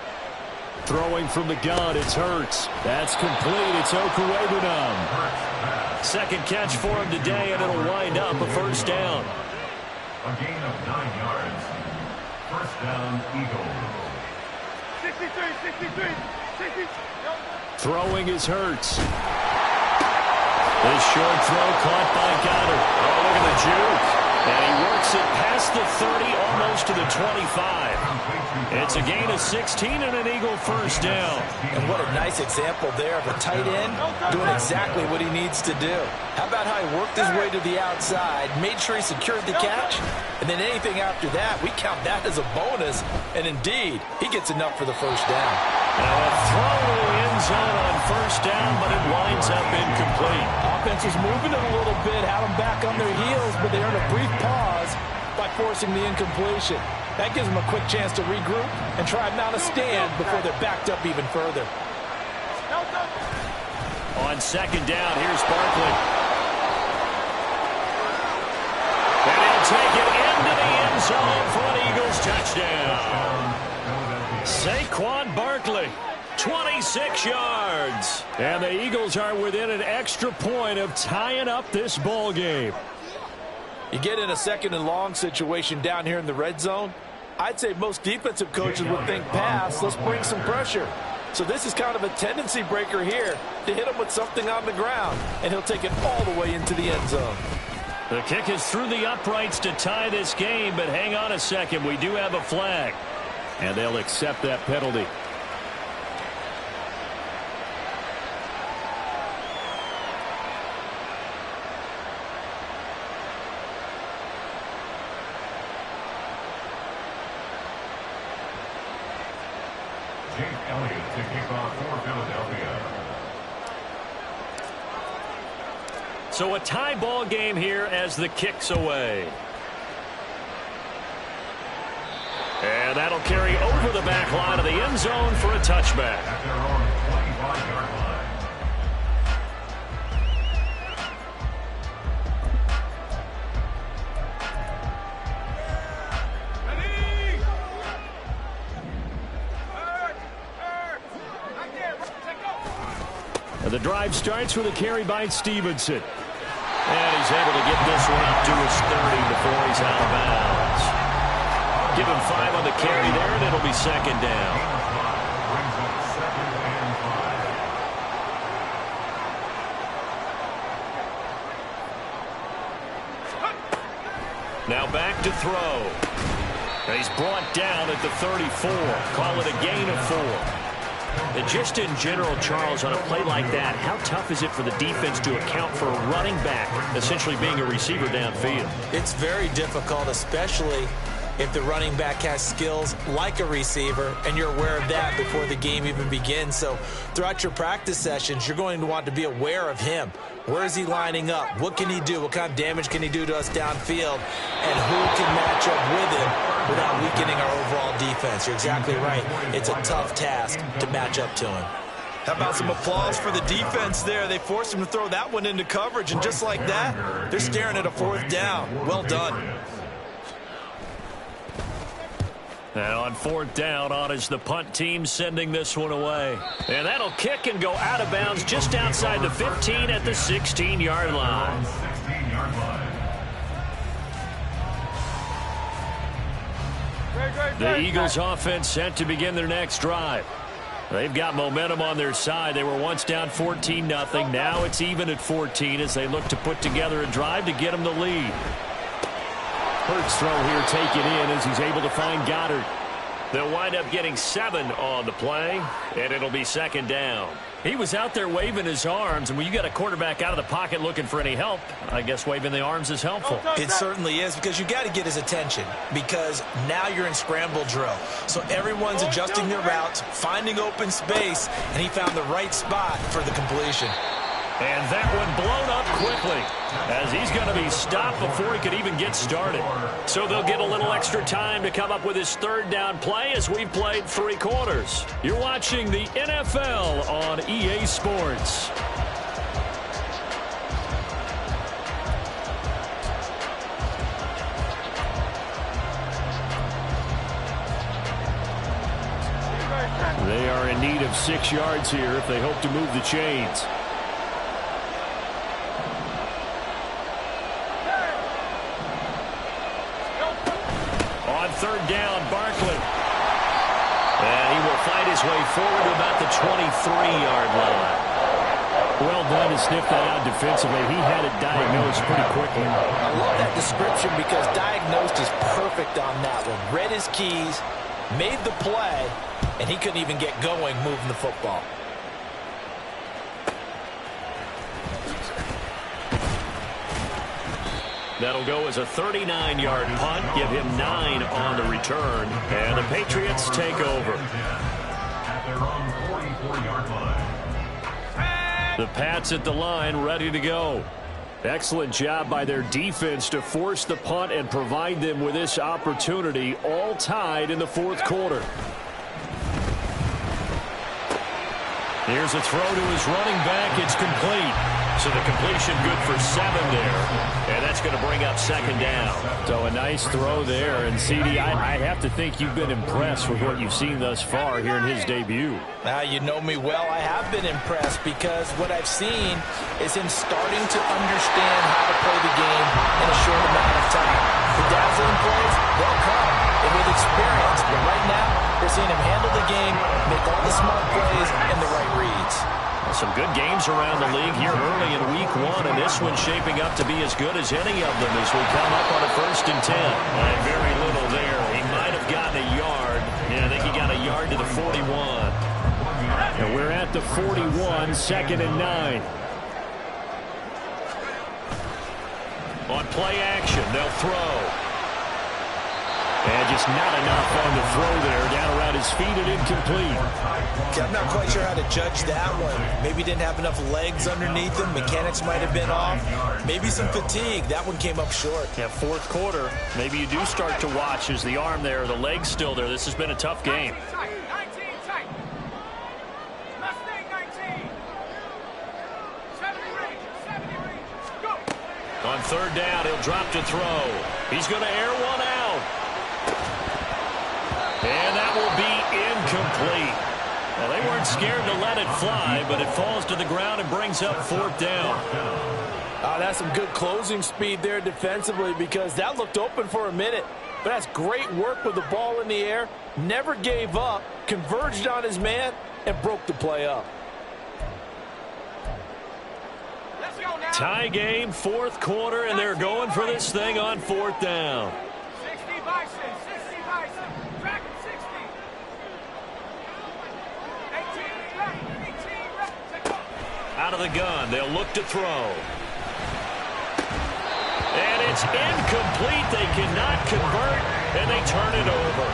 Speaker 8: Throwing from the gun, it's Hurts. That's complete. It's Okuwebunam. Second catch for him today, and it'll wind up a 1st down.
Speaker 4: A gain of 9 yards. 1st down, Eagles. 63.
Speaker 8: Throwing is Hurts. This short throw caught by Goddard. Oh, look at the juke. And he works it past the 30, almost to the 25. It's a gain of 16 and an Eagle 1st down.
Speaker 3: And what a nice example there of a tight end doing exactly what he needs to do. How about how he worked his way to the outside, made sure he secured the catch, and then anything after that, we count that as a bonus. And indeed, he gets enough for the 1st down.
Speaker 8: Now a throw to the end zone on 1st down, but it winds up incomplete.
Speaker 3: Offense was moving it a little bit, had them back on their heels, but they earned a brief pause by forcing the incompletion. That gives them a quick chance to regroup and try and mount a stand before they're backed up even further.
Speaker 8: On 2nd down, here's Barkley. And he'll take it into the end zone for an Eagles touchdown. Saquon Barkley, 26 yards. And the Eagles are within an extra point of tying up this ball game.
Speaker 3: You get in a 2nd and long situation down here in the red zone, I'd say most defensive coaches would think pass, let's bring some pressure. So this is kind of a tendency breaker here to hit him with something on the ground, and he'll take it all the way into the end zone.
Speaker 8: The kick is through the uprights to tie this game, but hang on a second, we do have a flag. And they'll accept that penalty.
Speaker 4: Jake Elliott to kick off for Philadelphia.
Speaker 8: So a tie ball game here as the kick's away. And that'll carry over the back line of the end zone for a touchback.
Speaker 4: At their own 25-yard line.
Speaker 8: The drive starts with a carry by Stevenson. And he's able to get this one up to his 30 before he's out of bounds. Give him 5 on the carry there, and it'll be 2nd down. Now back to throw. He's brought down at the 34. Call it a gain of 4. And just in general, Charles, on a play like that, how tough is it for the defense to account for a running back essentially being a receiver downfield?
Speaker 2: It's very difficult, especially if the running back has skills like a receiver, and you're aware of that before the game even begins. So throughout your practice sessions, you're going to want to be aware of him. Where is he lining up? What can he do? What kind of damage can he do to us downfield? And who can match up with him without weakening our overall defense? You're exactly right. It's a tough task to match up to him.
Speaker 3: How about some applause for the defense there? They forced him to throw that one into coverage, and just like that, they're staring at a 4th down. Well done.
Speaker 8: And on 4th down, on is the punt team sending this one away. And that'll kick and go out of bounds just outside the 15 at the 16-yard line.
Speaker 4: 16-yard line.
Speaker 8: The Eagles offense set to begin their next drive. They've got momentum on their side. They were once down 14-0. Now it's even at 14 as they look to put together a drive to get them the lead. Hurts throw here taken in as he's able to find Goddard. They'll wind up getting 7 on the play, and it'll be 2nd down. He was out there waving his arms, and when you got a quarterback out of the pocket looking for any help, I guess waving the arms is helpful.
Speaker 2: It certainly is, because you got to get his attention, because now you're in scramble drill. So everyone's adjusting their routes, finding open space, and he found the right spot for the completion.
Speaker 8: And that one blown up quickly, as he's going to be stopped before he could even get started. So they'll get a little extra time to come up with his third down play as we've played 3 quarters. You're watching the NFL on EA Sports. They are in need of 6 yards here if they hope to move the chains. Third down, Barkley. And he will fight his way forward to about the 23-yard line. Well done to sniff that out defensively. He had it diagnosed pretty quickly.
Speaker 3: I love that description because diagnosed is perfect on that one. Read his keys, made the play, and he couldn't even get going moving the football.
Speaker 8: That'll go as a 39-yard punt, give him 9 on the return, and the Patriots take over.
Speaker 4: At their own 44-yard line.
Speaker 8: The Pats at the line, ready to go. Excellent job by their defense to force the punt and provide them with this opportunity, all tied in the 4th quarter. Here's a throw to his running back. It's complete. So the completion good for 7 there. And that's going to bring up 2nd down. So a nice throw there. And, CD, I have to think you've been impressed with what you've seen thus far here in his debut.
Speaker 3: Now, you know me well. I have been impressed because what I've seen is him starting to understand how to play the game in a short amount of time. The dazzling plays, they'll come. And with experience. But right now, we're seeing him handle the game, make all the smart plays, and the right reads.
Speaker 8: Some good games around the league here early in week 1, and this one's shaping up to be as good as any of them as we come up on a 1st and 10. And very little there. He might have gotten a yard. Yeah, I think he got a yard to the 41. And we're at the 41, 2nd and 9. On play action, they'll throw. And just not enough on the throw there. Down around his feet and incomplete.
Speaker 2: I'm not quite sure how to judge that one. Maybe didn't have enough legs underneath him. Mechanics might have been off. Maybe some fatigue. That one came up short.
Speaker 8: Yeah, 4th quarter. Maybe you do start to watch as the arm there, the leg's still there. This has been a tough game.
Speaker 9: 19 tight. Mustang 19. 70 range. Go.
Speaker 8: On 3rd down, he'll drop to throw. He's going to air one out. And that will be incomplete. Well, they weren't scared to let it fly, but it falls to the ground and brings up 4th down.
Speaker 3: That's some good closing speed there defensively because that looked open for a minute. But that's great work with the ball in the air. Never gave up, converged on his man, and broke the play up.
Speaker 9: Let's go now.
Speaker 8: Tie game, 4th quarter, and they're going for this thing on 4th down.
Speaker 9: 60 Bison. Track 60. 18 left. Go.
Speaker 8: Out of the gun, they'll look to throw. And it's incomplete. They cannot convert, and they turn it over.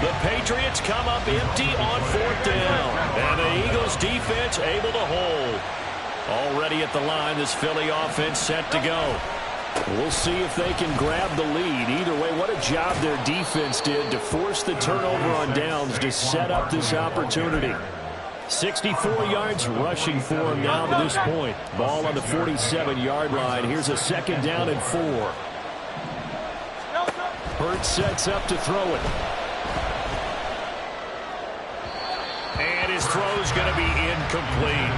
Speaker 8: The Patriots come up empty on 4th down. And the Eagles defense able to hold. Already at the line, this Philly offense set to go. We'll see if they can grab the lead. Either way, what a job their defense did to force the turnover on downs to set up this opportunity. 64 yards rushing for him now to this point. Ball on the 47-yard line. Here's a 2nd down and 4. Hurts sets up to throw it. And his throw's going to be incomplete.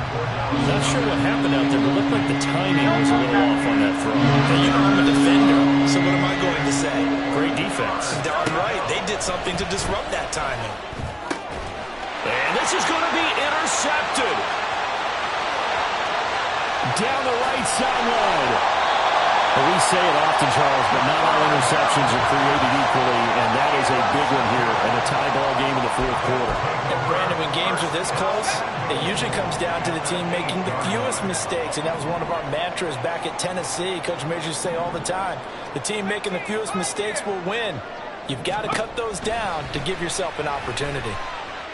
Speaker 8: Not sure what happened out there, but it looked like the timing was a little off on that throw.
Speaker 2: Now, you know I'm a defender, so what am I going to say?
Speaker 8: Great defense.
Speaker 2: Darn right. They did something to disrupt that timing.
Speaker 8: And this is going to be intercepted. Down the right sideline. Well, we say it often, Charles, but not all interceptions are created equally, and that is a big one here in a tie ball game in the 4th quarter.
Speaker 3: And Brandon, when games games are this close, it usually comes down to the team making the fewest mistakes, and that was one of our mantras back at Tennessee. Coach Majors used to say all the time, the team making the fewest mistakes will win. You've got to cut those down to give yourself an opportunity.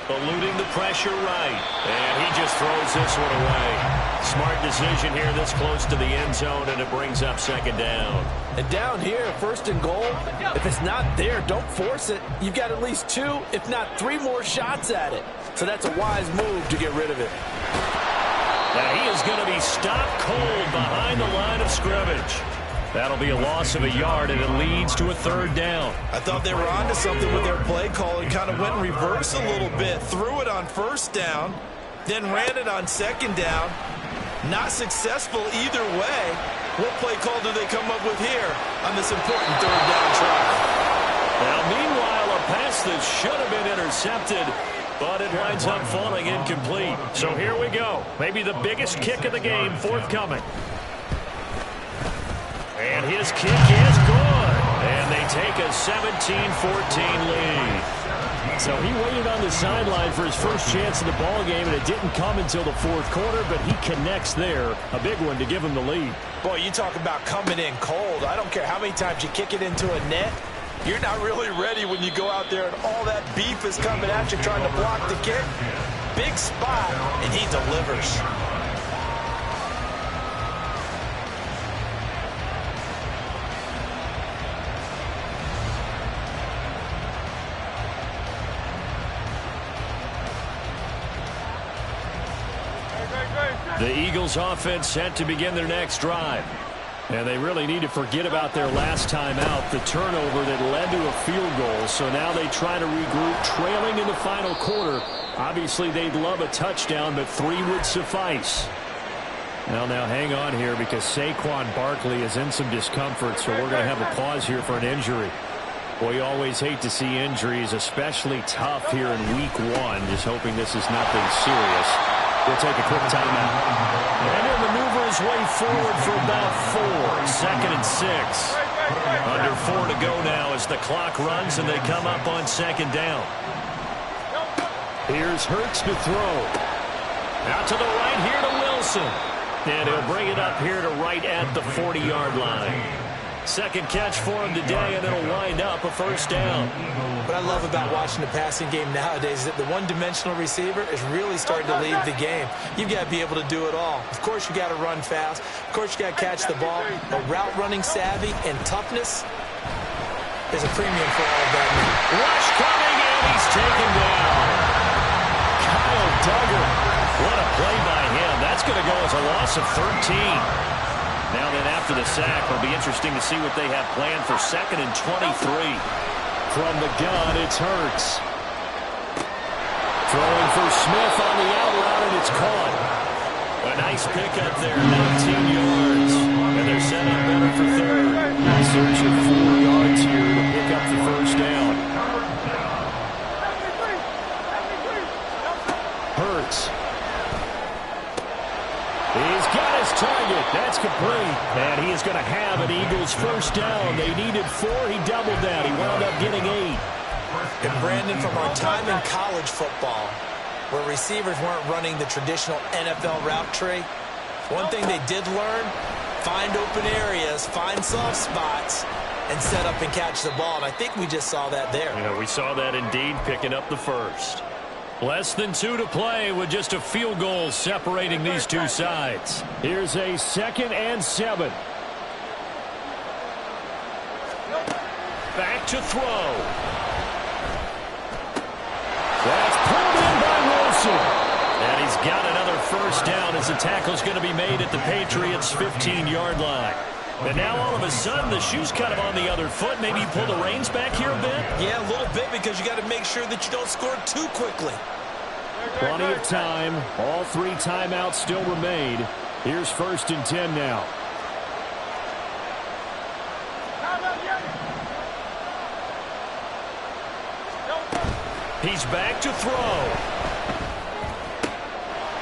Speaker 8: Eluding the pressure right. And he just throws this one away. Smart decision here this close to the end zone, and it brings up second down.
Speaker 3: And down here, first and goal, if it's not there, don't force it. You've got at least 2, if not 3 more shots at it. So that's a wise move to get rid of it.
Speaker 8: Now he is going to be stopped cold behind the line of scrimmage. That'll be a loss of a yard, and it leads to a third down.
Speaker 2: I thought they were onto something with their play call and kind of went in reverse a little bit. Threw it on first down, then ran it on second down. Not successful either way. What play call do they come up with here on this important third down try?
Speaker 8: Now, meanwhile, a pass that should have been intercepted, but it winds up falling incomplete. So here we go. Maybe the biggest kick of the game forthcoming. And his kick is good. And they take a 17-14 lead. So he waited on the sideline for his first chance in the ball game, and it didn't come until the fourth quarter, but he connects there. A big one to give him the lead.
Speaker 3: Boy, you talk about coming in cold. I don't care how many times you kick it into a net. You're not really ready when you go out there and all that beef is coming at you trying to block the kick. Big spot, and he delivers.
Speaker 8: The Eagles offense set to begin their next drive. And they really need to forget about their last time out, the turnover that led to a field goal. So now they try to regroup, trailing in the final quarter. Obviously, they'd love a touchdown, but 3 would suffice. Now hang on here because Saquon Barkley is in some discomfort, so we're going to have a pause here for an injury. Well, you always hate to see injuries, especially tough here in week 1. Just hoping this is nothing serious. We'll take a quick timeout. And he'll maneuver his way forward for about 4. Second and 6. Under 4 to go now as the clock runs and they come up on second down. Here's Hurts to throw. Out to the right here to Wilson. And he'll bring it up here to right at the 40-yard line. Second catch for him today, and it'll wind up a first down.
Speaker 3: What I love about watching the passing game nowadays is that the one-dimensional receiver is really starting to lead the game. You've got to be able to do it all. Of course, you got to run fast. Of course, you got to catch the ball. But route running savvy and toughness is a premium for all of that.
Speaker 8: Rush coming, and he's taken down. Kyle Duggar. What a play by him. That's going to go as a loss of 13. Now then, after the sack, it'll be interesting to see what they have planned for second and 23. From the gun, it's Hurts. Throwing for Smith on the out route, and it's caught. A nice pickup there, 19 yards. And they're set up better for third. Search of 4 yards here to pick up the first down. Hurts. He's got his target. That's complete. And he is going to have an Eagles first down. They needed 4. He doubled that. He wound up getting 8.
Speaker 3: And Brandon, from our time in college football, where receivers weren't running the traditional NFL route tree, one thing they did learn, find open areas, find soft spots, and set up and catch the ball. And I think we just saw that there.
Speaker 8: Yeah, we saw that indeed, picking up the first. Less than 2 to play with just a field goal separating these two sides. Here's a 2nd and 7. Back to throw. That's pulled in by Wilson. And he's got another first down as the tackle's going to be made at the Patriots' 15-yard line. And now all of a sudden the shoe's kind of on the other foot. Maybe you pull the reins back here a bit?
Speaker 2: Yeah, a little bit because you got to make sure that you don't score too quickly.
Speaker 8: Plenty of time. All 3 timeouts still remain. Here's 1st and 10 now. He's back to throw.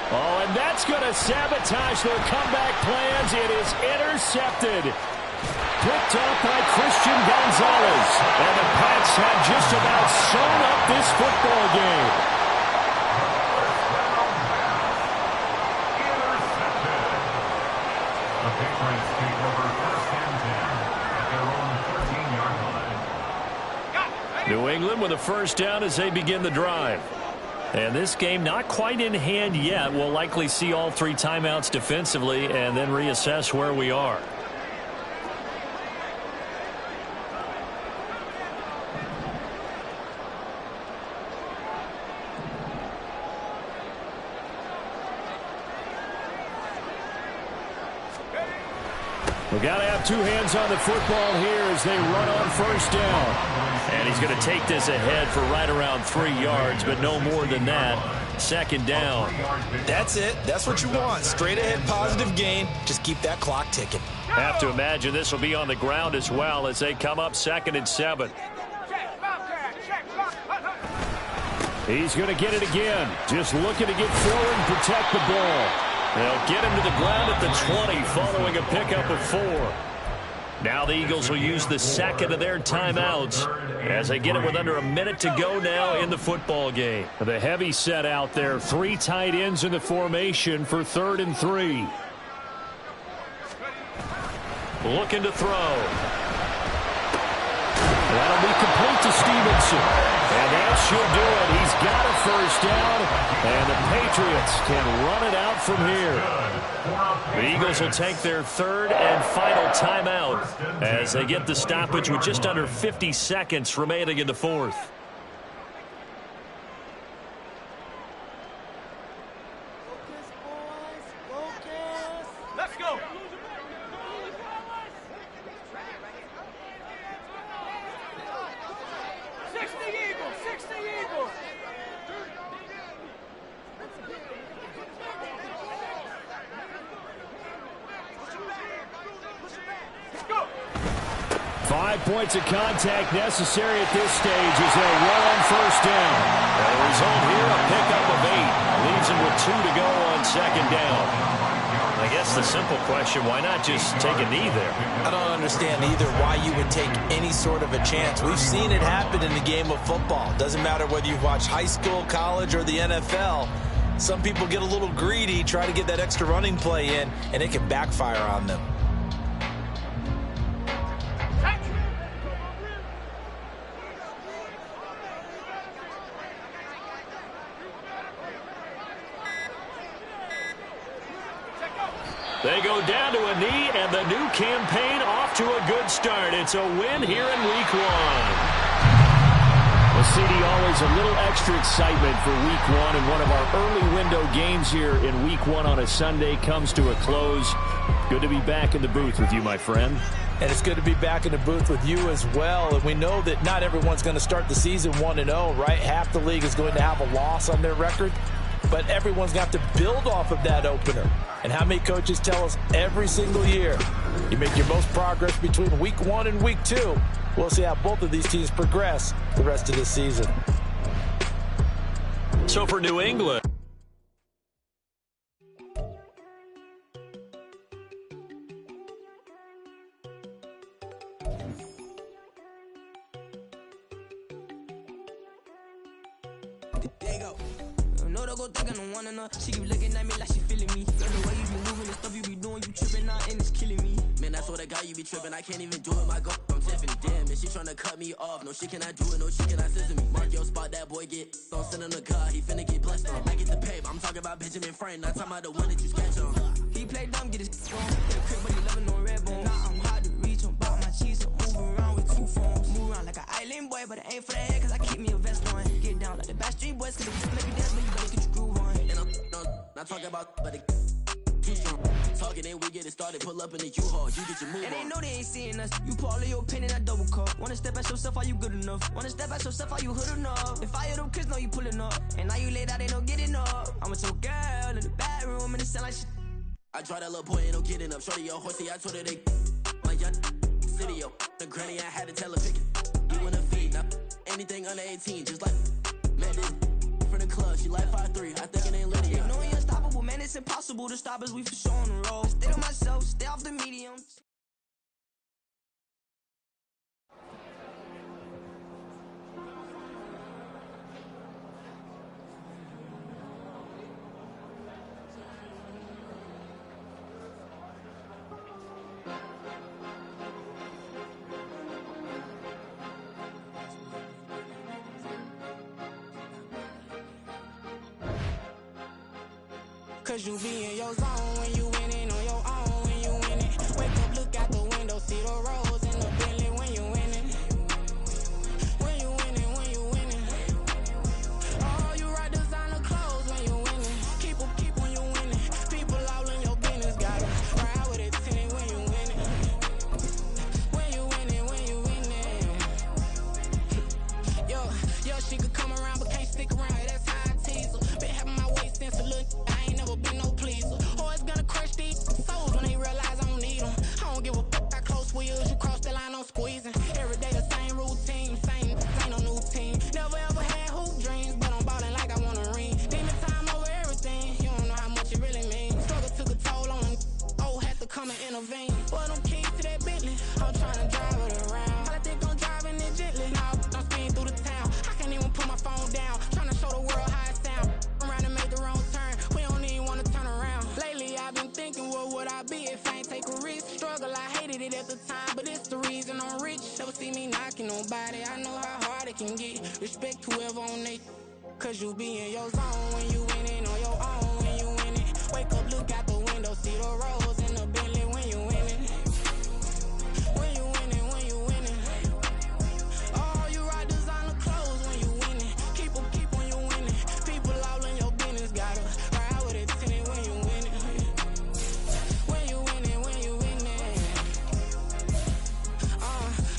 Speaker 8: Oh, and that's going to sabotage their comeback plans. It is intercepted. Picked up by Christian Gonzalez. And the Pats have just about sewn up this football game. New England with a first down as they begin the drive. And this game not quite in hand yet. We'll likely see all 3 timeouts defensively and then reassess where we are. We've got to have 2 hands on the football here as they run on first down. And he's going to take this ahead for right around 3 yards, but no more than that. Second down.
Speaker 2: That's it. That's what you want. Straight ahead positive gain. Just keep that clock ticking.
Speaker 8: Have to imagine this will be on the ground as well as they come up 2nd and 7. He's going to get it again. Just looking to get forward and protect the ball. They'll get him to the ground at the 20 following a pickup of 4. Now the Eagles will use the second of their timeouts as they get it with under a minute to go now in the football game. The heavy set out there. 3 tight ends in the formation for 3rd and 3. Looking to throw. That'll be complete to Stevenson. And that should do it. He's got a first down, and the Patriots can run it out from here. The Eagles will take their 3rd and final timeout as they get the stoppage with just under 50 seconds remaining in the 4th.
Speaker 9: Let's go. Go.
Speaker 8: 5 points of contact necessary at this stage as they'll run on first down. And the result here, a pickup of 8. Leaves them with 2 to go on second down. I guess the simple question, why not just take a knee there?
Speaker 2: I don't understand either why you would take any sort of a chance. We've seen it happen in the game of football. Doesn't matter whether you've watched high school, college, or the NFL. Some people get a little greedy, try to get that extra running play in, and it can backfire on them.
Speaker 8: They go down to a knee, and the new campaign off to a good start. It's a win here in Week 1. Well, CD, always a little extra excitement for Week 1, and one of our early window games here in Week 1 on a Sunday comes to a close. Good to be back in the booth with you, my friend.
Speaker 2: And it's good to be back in the booth with you as well. And we know that not everyone's going to start the season 1-0, right? Half the league is going to have a loss on their record. But everyone's going to have to build off of that opener. And how many coaches tell us every single year, you make your most progress between Week 1 and Week 2. We'll see how both of these teams progress the rest of this season.
Speaker 8: So for New England,
Speaker 10: she keep looking at me like she feeling me. Girl, the way you be moving and stuff you be doing, you tripping out and it's killing me. Man, I swear to God, you be tripping. I can't even do it. My girl, I'm Tiffany. Damn, and she tryna cut me off. No shit cannot do it. No shit cannot scissor me. Mark your spot, that boy get. Don't send him the car. He finna get blessed on. I get the pay, but I'm talking about Benjamin Franklin. Not talking about the one that you sketch on. He play dumb, get his phone. Get a crib, but he loving no red bone. Now I'm hard to reach. I'm about my cheese. I'm moving around with 2 phones. Move around like an island boy, but it ain't for the head, cause I keep me a vest on. Get down like the Backstreet Boys, cause they just make you dance, but you better get your groove on. And I'm not talking about, but it too strong. Talking and we get it started, pull up in the U-Haul, you get your move on. And they know they ain't seeing us. You pull all of your pen in that double cup. Wanna step at yourself, are you good enough? Wanna step at yourself, are you hood enough? If I hear them kids know you pulling up, and now you laid out, they don't get enough. I'm with your girl in the bedroom, and it sound like shit. I draw that little boy, ain't no getting up. Shorty, your horsey, I told her they my young city, yo. The granny, I had to tell her pick it. You in the feed, now anything under 18, just like man, this from the club, she like 5'3", I think it ain't Lydia. They know we unstoppable, man, it's impossible to stop us, we for sure on the road. Stay to myself, stay off the medium. Cause you be in your zone when you winning on your own when you winning. Wake up, look out the window, see the rose in the Bentley when you winning. When you winning, when you winning. Oh, you rock designer clothes when you winning. Keep when you winning. People all in your business, gotta ride with it tinted when you winning. When you winning, when you winning. Yo, she could come around but can't stick around. That's how I tease her. Been having my way since a little. I ain't never been no pleaser. Always gonna crush these souls when they realize I don't need them. I don't give a fuck how close we is. You cross the line, I'm squeezing. Every day the same routine, same ain't no new team. Never ever had hoop dreams, but I'm ballin' like I want a ring. Demon time over everything. You don't know how much it really means. Struggle took a toll on them. Oh, had to come and intervene. Boy, them keys to that Bentley. I'm tryna drive it around. I think I'm driving it gently. Now I'm speeding through the town. I can't even put my phone down. Tryna show the world how it sound. Around and make the wrong turn. We don't even wanna turn around. Lately I've been thinking, what would I be if I ain't take a risk? Struggle, I hated it at the time, but it's the reason I'm rich. Never see me knocking nobody. I know how hard it can get. Respect whoever on they. Cause you be in your zone when you winning on your own when you winning. Wake up, look out the window, see the rose in the Bentley when you winning. When you winning, when you winning. Oh, you rock designer clothes when you winning. Keep when you winning. People all in your business, gotta ride with it tinted when you winning. When you winning, when you winning.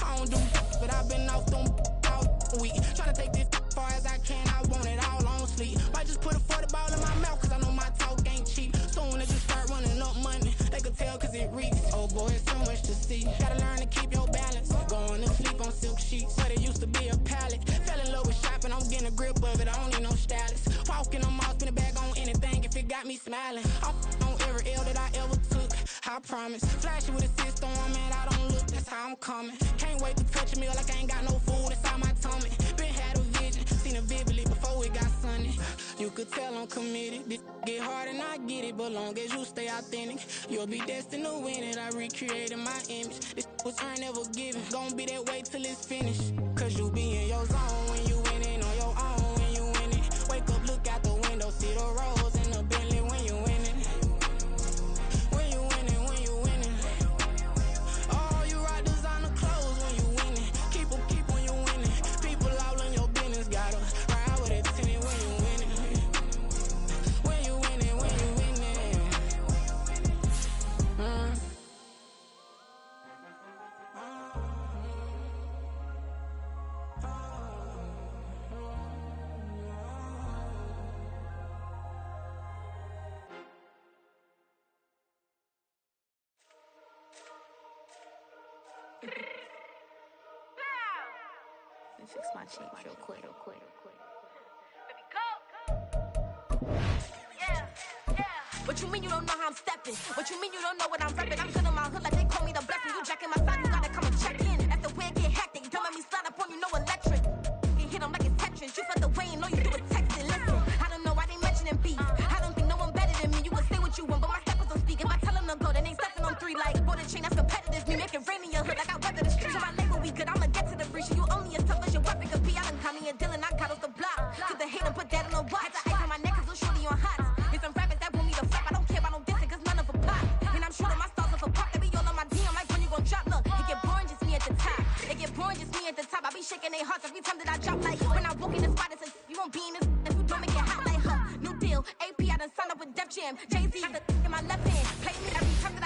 Speaker 10: I don't do but I've been off them all week. Tryna take this far as I can, I want it all on sleep. Might just put a 40 ball in my mouth, cause I know my talk ain't cheap. Soon as you start running up money, they can tell cause it reeks. Oh boy, it's so much to see. Gotta learn to keep your balance. Going to sleep on silk sheets, but it used to be a pallet. Fell in love with shopping, I'm getting a grip of it, I don't need no stylist. Walking on mall, spin a bag on anything if it got me smiling. I'm on every L that I ever took, I promise. Flashy with a system, man, I don't look, that's how I'm coming. Can't wait to touch a meal like I ain't got no food inside my tummy. Been had a vision, seen it vividly before it got sunny. You could tell I'm committed. This get hard and I get it, but long as you stay authentic, you'll be destined to win it. I recreated my image. This was earned, never given. Gonna be that way till it's finished. Cause you be in your zone when you winning on your own when you winning. Wake up, look out the window, see the rose in the Bentley when you winning. When you winning, when you winning. Oh, you rock designer clothes when you winning. Keep when you winning. People all in your business, gotta ride with it tinted when you winning. When you winning, when you winning.
Speaker 11: Let me fix my cheek real quick.
Speaker 12: What you mean you don't know how I'm stepping? What you mean you don't know what I'm repping? I'm good on my hood like they call me the blessing. You jacking my side, you gotta come and check in. After where it get hectic, don't let me slide up on you, no electric. You hit them like it's Tetris. You felt the way and know you do it texting. Listen, I don't know why they mentioning beef. I don't think no one better than me. You can say what you want, but my steppers don't speak. If I tell them to go, then they stepping on 3 like border chain. That's competitive. Me make it rain in your hood like I weather the street. So my label we good. I'ma get to the breach. You only as tough as your weapon could be. I done Connie and Dylan. I got off the block. Took the hate and put that on the watch. The ice on my neck is little shorty on hot. Here's some rappers that want me to flop. I don't care about no dissing, cause none of them pop. And I'm shooting my stars off a pop. They be all on my DM like when you gon' drop. Look, it get boring, just me at the top. It get boring, just me at the top. I be shaking their hearts every time that I drop. Like when I walk in the spot, it's you won't be in this if you don't make it hot like huh. New deal, AP, I done signed up with Def Jam. Jay-Z, the in my left hand. Play me every time that